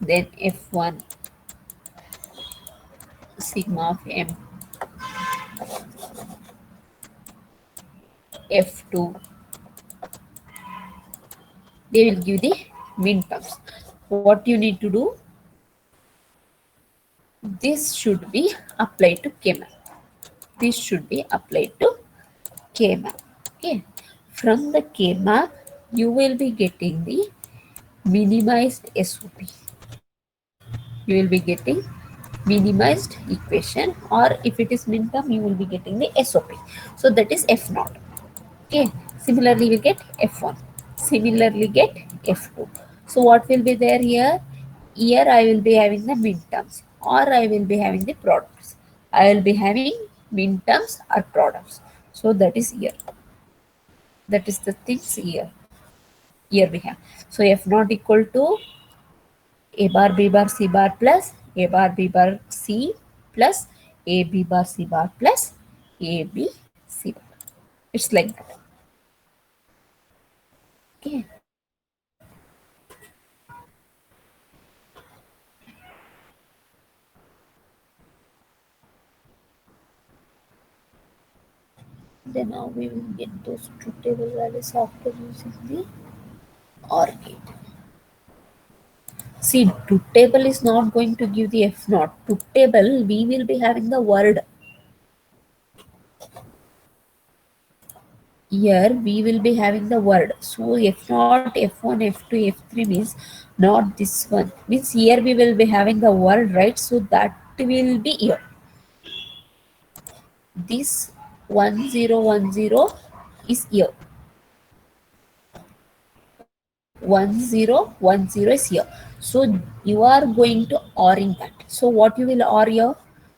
then F1, sigma of M, F2. They will give the min terms. What you need to do, this should be applied to K-map. This should be applied to K-map. Okay. From the K-map, you will be getting the minimized SOP. You will be getting minimized equation, or if it is min term, you will be getting the SOP. So that is F naught. Okay. Similarly, we get F1. Similarly, get F2. So what will be there here? Here I will be having the midterms, or I will be having the products. I will be having midterms or products. So that is here. That is the things here. Here we have. So F naught equal to A bar B bar C bar plus A bar B bar C plus A B bar C bar plus A B C bar. It's like that. Okay. then how we will get those two table values after using the OR gate. See, truth table is not going to give the F naught. Truth table, we will be having the word. Here we will be having the word. So F naught, F1, F2, F3 means not this one. Means here we will be having the word, right? So that will be here. This 1010 is here. 1010 is here. So you are going to ORing that. So what you will OR here?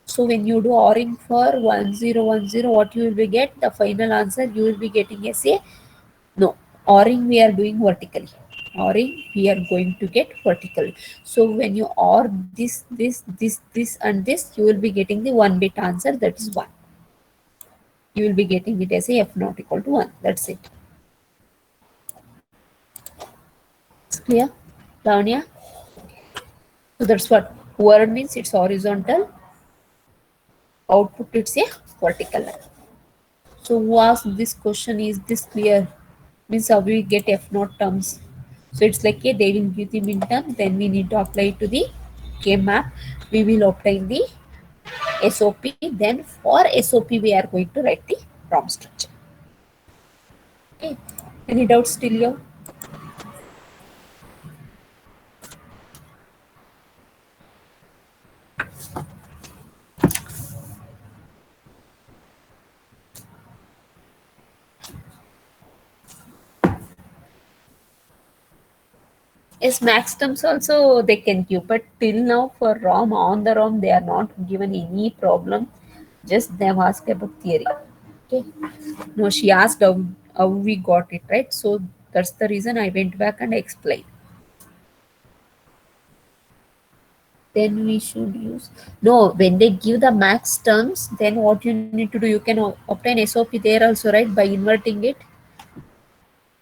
So when you do ORing for 1010, what you will be get? The final answer you will be getting as a no. ORing we are doing vertically. ORing we are going to get vertically. So when you OR this and this, you will be getting the 1 bit answer, that is 1. You will be getting it as a F not equal to 1. That's it. It's clear, Lavanya? So that's what word means. It's horizontal. Output it's a vertical line. So who asked this question? Is this clear? Means how we get F naught terms. So it's like a they will give the min term, then we need to apply it to the K map. We will obtain the SOP. Then for SOP we are going to write the ROM structure. Okay. Any doubts still here? Yes, max terms also they can give, but till now for ROM on the ROM they are not given any problem. Just they have asked about theory. Okay. No, she asked how we got it, right? So that's the reason I went back and explained. Then we should use no when they give the max terms, then what you need to do, you can obtain SOP there also, right? By inverting it.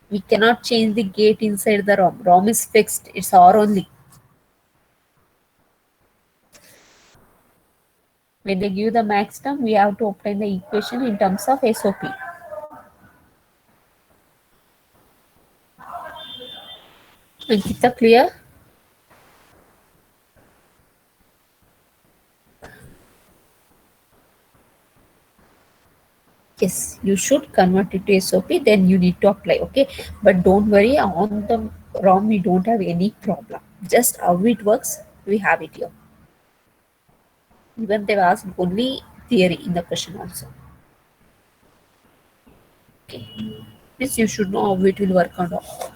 We cannot change the gate inside the ROM. ROM is fixed, it's OR only. When they give the max term, we have to obtain the equation in terms of SOP. Ankita, clear? Yes, you should convert it to SOP, then you need to apply, okay? But don't worry, on the ROM, we don't have any problem. Just how it works, we have it here. Even they've asked only theory in the question also. Okay. This you should know how it will work on all.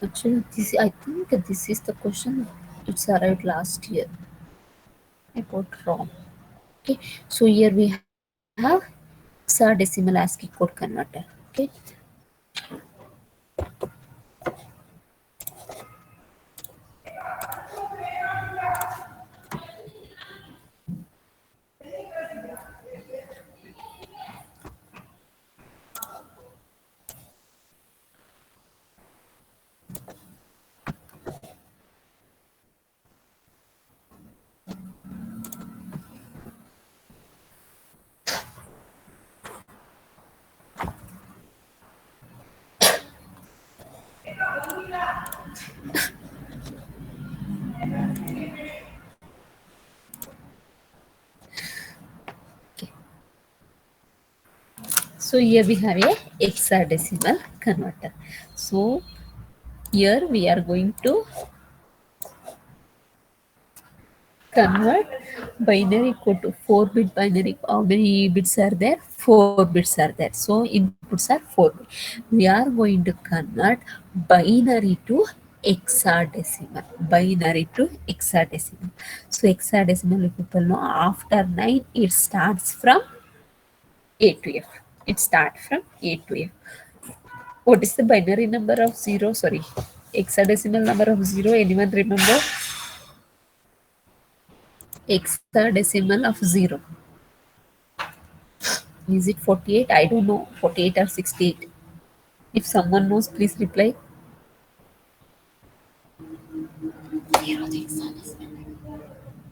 Actually, this I think this is the question. It's arrived last year about ROM. Okay, so here we have hexadecimal ASCII code converter. Okay, okay. So here we have a hexadecimal converter. So here we are going to convert binary code to 4-bit binary. How many bits are there? 4 bits are there. So inputs are 4 bits. We are going to convert binary to hexadecimal. Binary to hexadecimal. So hexadecimal, you people know, after 9 it starts from A to F. It starts from A to F. What is the binary number of 0? Sorry, hexadecimal number of 0. Anyone remember? Hexadecimal of 0. Is it 48? I don't know. 48 or 68. If someone knows, please reply.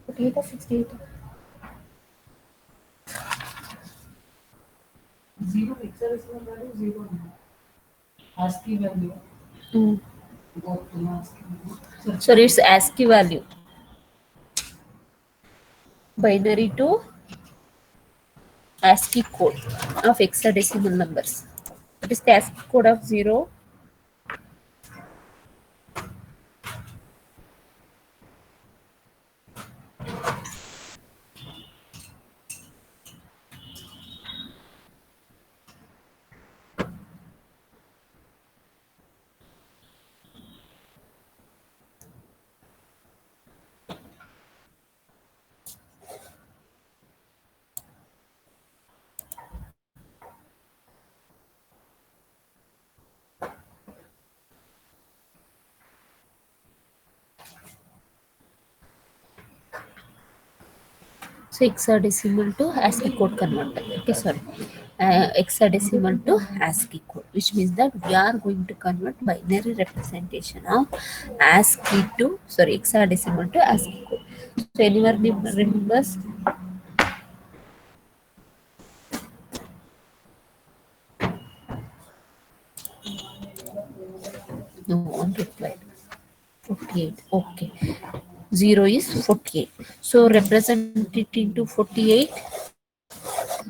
48 or 68? Zero hexadecimal value, zero ASCII value. Mm. Both ASCII. Sorry, it's ASCII value. Binary to ASCII code of hexadecimal numbers. What is the ASCII code of 0? So hexadecimal to ASCII code converter. Okay, sorry. Hexadecimal to ASCII code, which means that we are going to convert binary representation of ASCII to, sorry, hexadecimal to ASCII code. So anyone remembers? No one replied. 48. Okay. 0 is 48. So represent it into 48.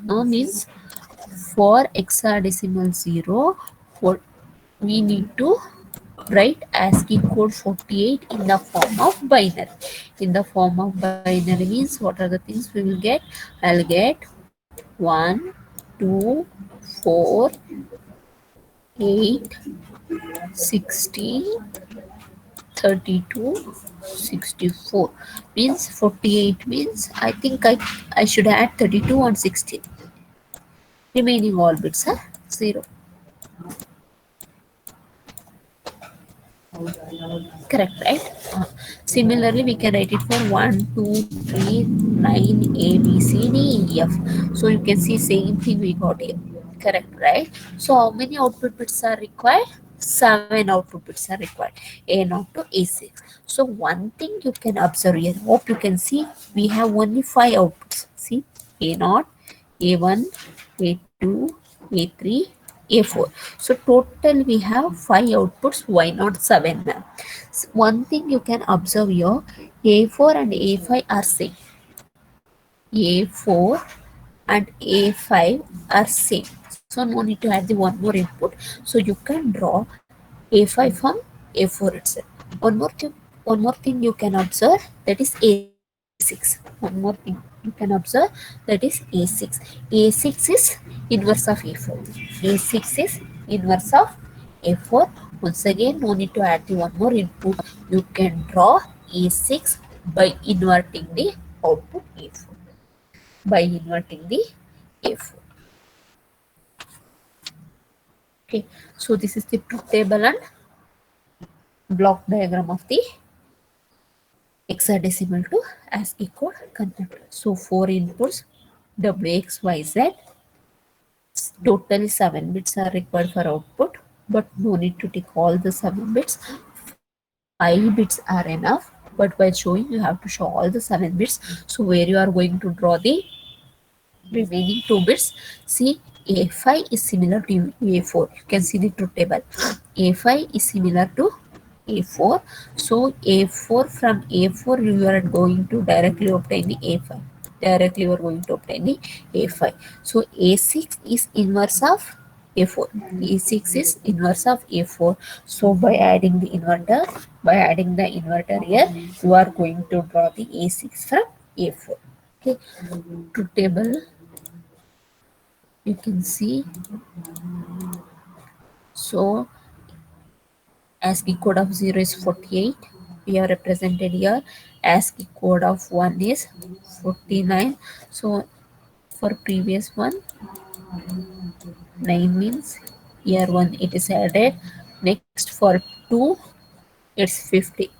Means for hexadecimal 0, what we need to write ASCII code 48 in the form of binary. In the form of binary means what are the things we will get? I'll get 1, 2, 4, 8, 16, 32, 64. Means 48 means I should add 32 on 16. Remaining all bits are 0. Correct, right? Similarly, we can write it for 1, 2, 3, 9, A, B, C, D, E, F. So you can see same thing we got here. Correct, right? So how many output bits are required? 7 output bits are required. A0 to A6. So one thing you can observe here. Hope you can see we have only 5 outputs. See, A0, A1, A2, A3, A4. So total we have 5 outputs. Why not 7, ma'am? One thing you can observe here, A4 and A5 are same. A4 and A5 are same. So no need to add the one more input. So you can draw A5 from A4 itself. One more thing you can observe, that is A6. One more thing you can observe, that is A6. A6 is inverse of A4. A6 is inverse of A4. Once again, no need to add the one more input. You can draw A6 by inverting the output A4. By inverting the A4. Okay, so this is the truth table and block diagram of the hexadecimal to ASCII code converter. So 4 inputs W, X, Y, Z. Totally 7 bits are required for output, but no need to take all the 7 bits. 5 bits are enough, but while showing you have to show all the 7 bits. So where you are going to draw the remaining 2 bits, see, A5 is similar to A4. You can see the truth table. A5 is similar to A4. So A4, from A4 you are going to directly obtain the A5. Directly you are going to obtain the A5. So A6 is inverse of A4. A6 is inverse of A4. So by adding the inverter here, you are going to draw the A6 from A4. Okay. Truth table, you can see. So ASCII code of 0 is 48. We have represented here. ASCII code of 1 is 49. So for previous one, 9 means year 1 it is added. Next for 2, it's 50.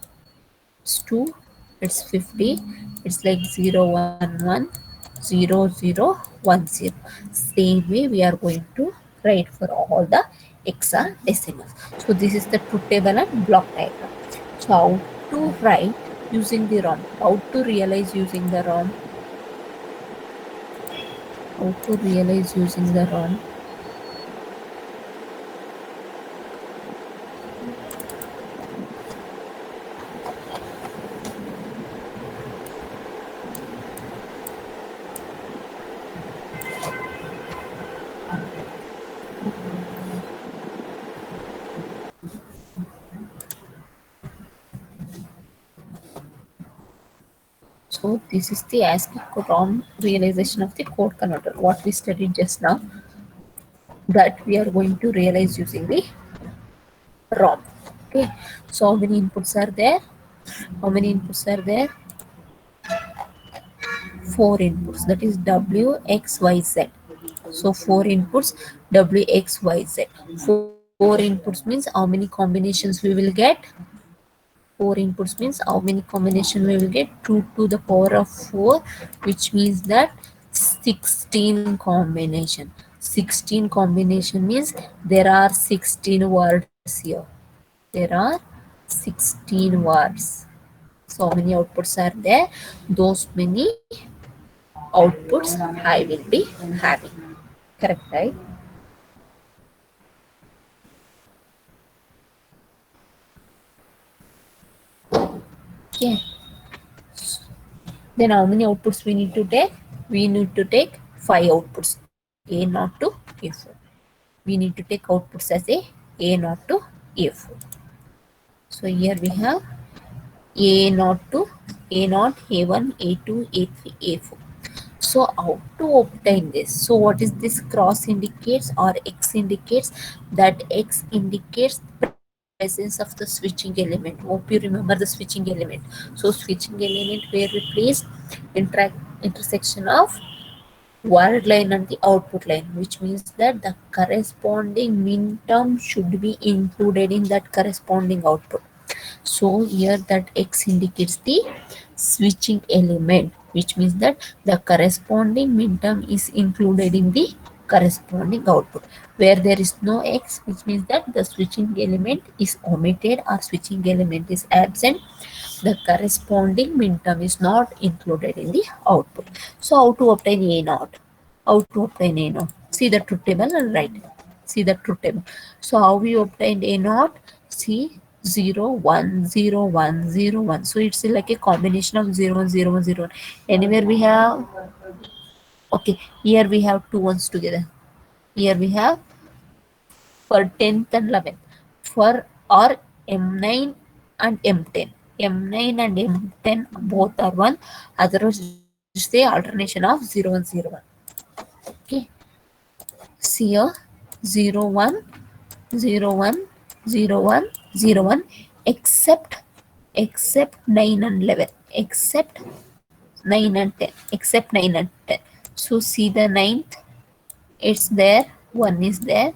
It's 2, it's 50. It's like 0110010. Same way we are going to write for all the hexadecimals. So this is the truth table and block diagram. So how to write using the ROM? How to realize using the ROM? How to realize using the ROM? So this is the ASCII ROM realization of the code converter. What we studied just now, that we are going to realize using the ROM. Okay. So how many inputs are there? How many inputs are there? 4 inputs. That is W, X, Y, Z. So 4 inputs W, X, Y, Z. 4 inputs means how many combinations we will get? 4 inputs means how many combination we will get? 2 to the power of 4, which means that 16 combination. 16 combination means there are 16 words here. There are 16 words. So how many outputs are there? Those many outputs I will be having. Correct, right? Okay. Then how many outputs we need to take? We need to take 5 outputs, A naught to A4. We need to take outputs as A naught to A4. So here we have A naught to A naught, A1, A2, A3, A4. So how to obtain this? So what is this cross indicates or X indicates? That X indicates presence of the switching element. Hope you remember the switching element. So switching element where we place intersection of word line and the output line, which means that the corresponding min term should be included in that corresponding output. So here that X indicates the switching element, which means that the corresponding minterm is included in the corresponding output. Where there is no X, which means that the switching element is omitted or switching element is absent. The corresponding minterm is not included in the output. So how to obtain A naught? How to obtain A naught? See the truth table and write. See the truth table. So how we obtained A naught? See 0 1 0 1 0 1. So it's like a combination of 0 1 0 1 0 1. Anywhere we have, okay, here we have two ones together. Here we have for 10th and 11th. For or M9 and M10. M9 and M10 both are 1. Otherwise, it's the alternation of 0 1 0 1. Okay. See here 0 1 0 1 0 1 0 1 except 9 and 11, except 9 and 10, except 9 and 10. So see the ninth, it's there, 1 is there.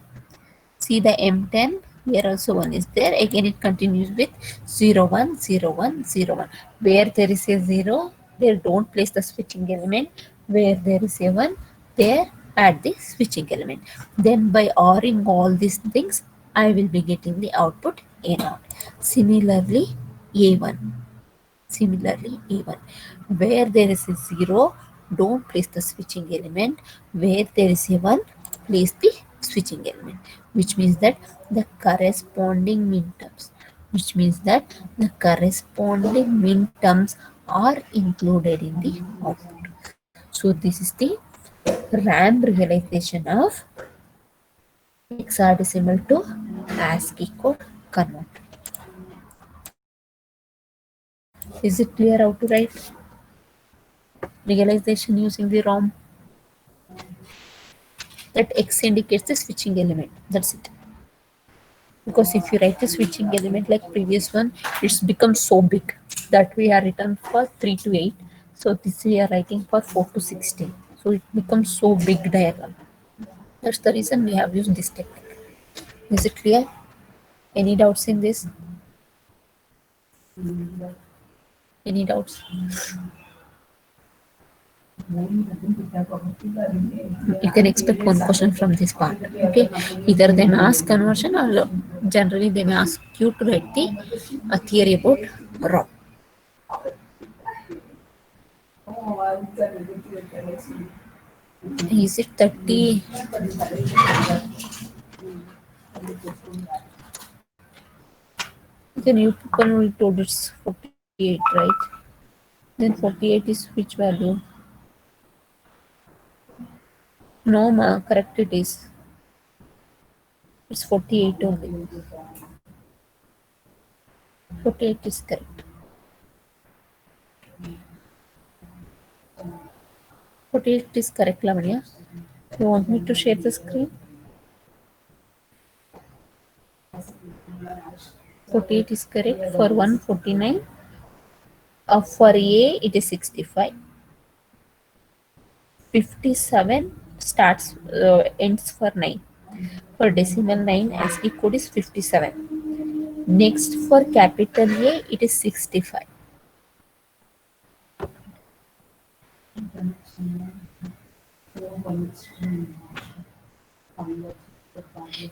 See the M10, here also 1 is there. Again it continues with 0 1 0 1 0 1. Where there is a 0, there don't place the switching element. Where there is a 1, there add the switching element. Then by ORing all these things, I will be getting the output A0. Similarly, A1. Similarly, A1. Where there is a 0, don't place the switching element. Where there is a 1, place the switching element. Which means that the corresponding minterms. Which means that the corresponding minterms are included in the output. So this is the RAM realization of hexadecimal to ASCII code converter. Is it clear how to write realization using the ROM? That X indicates the switching element. That's it. because if you write the switching element like previous one, it's become so big that we are written for 3 to 8. So this we are writing for 4 to 16. So it becomes so big diagram. That's the reason we have used this technique. Is it clear? Any doubts in this? Any doubts? You can expect one question from this part. Okay, either they may ask conversion or generally they may ask you to write the theory about raw. Is it 30? Then you people will told it's 48, right? Then 48 is which value? No, ma, correct it is. It's 48 only. 48 is correct. 48 is correct, Lavanya. You want me to share the screen? 48 is correct for 149. For A, it is 65. 57 starts ends for 9. For decimal 9, SD code is 57. Next, for capital A, it is 65.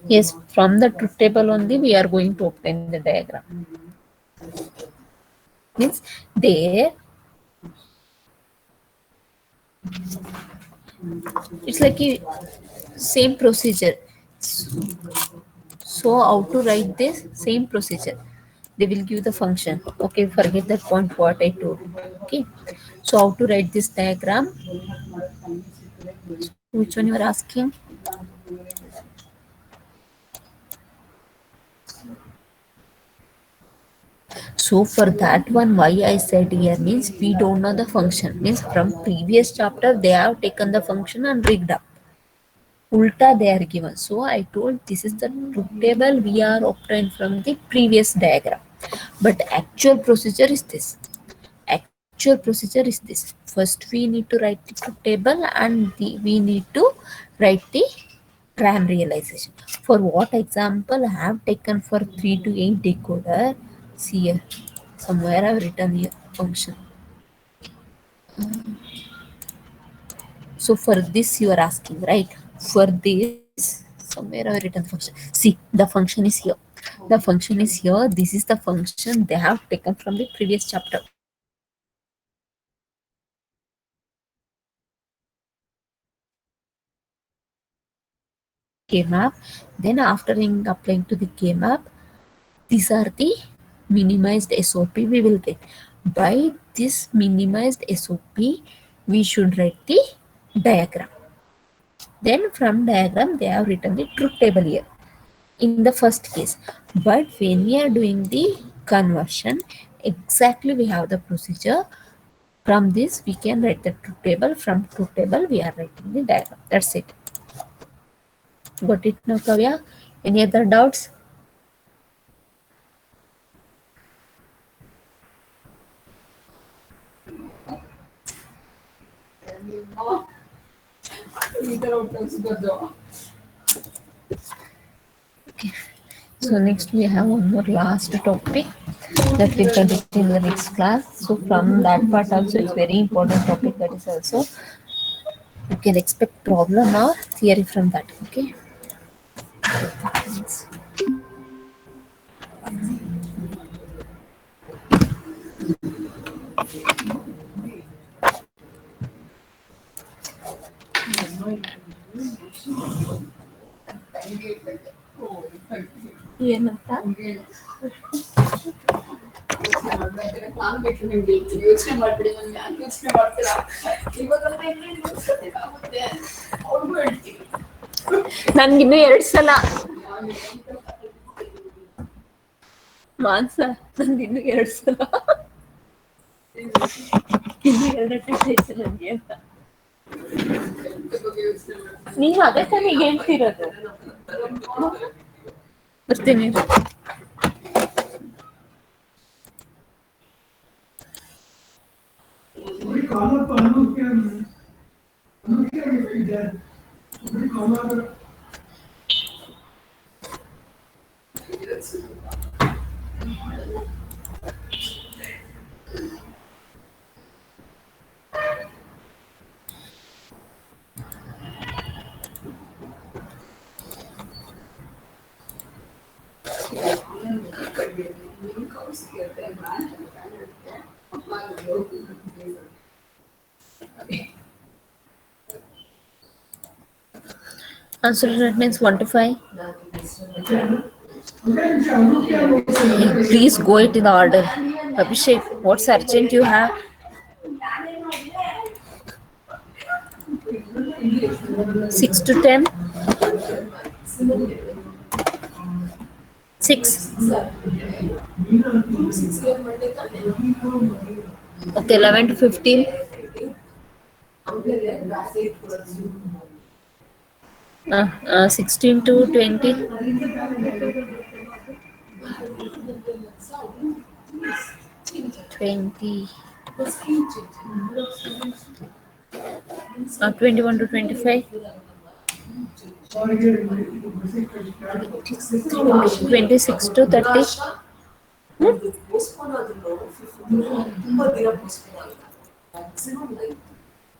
Yes, from the truth table only we are going to obtain the diagram. Means there, it's like a same procedure. So how to write this? Same procedure. They will give the function. Okay, forget that point what I told. Okay. So how to write this diagram? So which one you are asking? So for that one, why I said here means we don't know the function. Means from previous chapter they have taken the function and rigged up. Ulta they are given. So I told this is the truth table we are obtained from the previous diagram. But actual procedure is this. Actual procedure is this. First we need to write the truth table and we need to write the RAM realization. For what example I have taken for 3 to 8 decoder. See here. Somewhere I have written here function. So for this you are asking, right? For this, somewhere I have written the function. See, the function is here. The function is here. This is the function they have taken from the previous chapter. K map. Then after applying to the K map, these are the minimized SOP we will get. By this minimized SOP, we should write the diagram. Then from diagram, they have written the truth table here in the first case. But when we are doing the conversion, exactly we have the procedure. From this, we can write the truth table. From truth table, we are writing the diagram. That's it. Got it now, Kavya? Any other doubts? So next we have one more last topic that we continue in the next class. So from that part also it's very important topic, that is also you can expect problem or theory from that. Okay. ಏನಂತ ಯೋಚನೆ ಮಾಡ್ಬಿಡಿ, ನಾನು ಯಾಕೆ ಯೋಚನೆ ಮಾಡ್ತೀರಾ ಇವಾಗಂದ್ರೆ ಆಗುತ್ತೆ ಅವ್ರಿಗೂ ಹೇಳ್ತೀನಿ. ನನ್ಗಿನ್ನೂ 2 ಸಲ ಮಾನ್ಸ, ನಂದಿನ್ನೂ 2 ಸಲ ಇನ್ನು 2 ಟೆಸ್ಟ್ ನನಗೆ ಅಂತ ನೀವು ಅದೇ ತಾನೇ ಹೇಳ್ತಿರೋದು. ಬರ್ತೀನಿ. Answer that means 1 to 5. Please go it in the order. Abhishek, what's urgent you have? 6 to 10. 6. Okay, 11 to 15. 16 to 20. 20. 21 to 25. 26 to 30. 30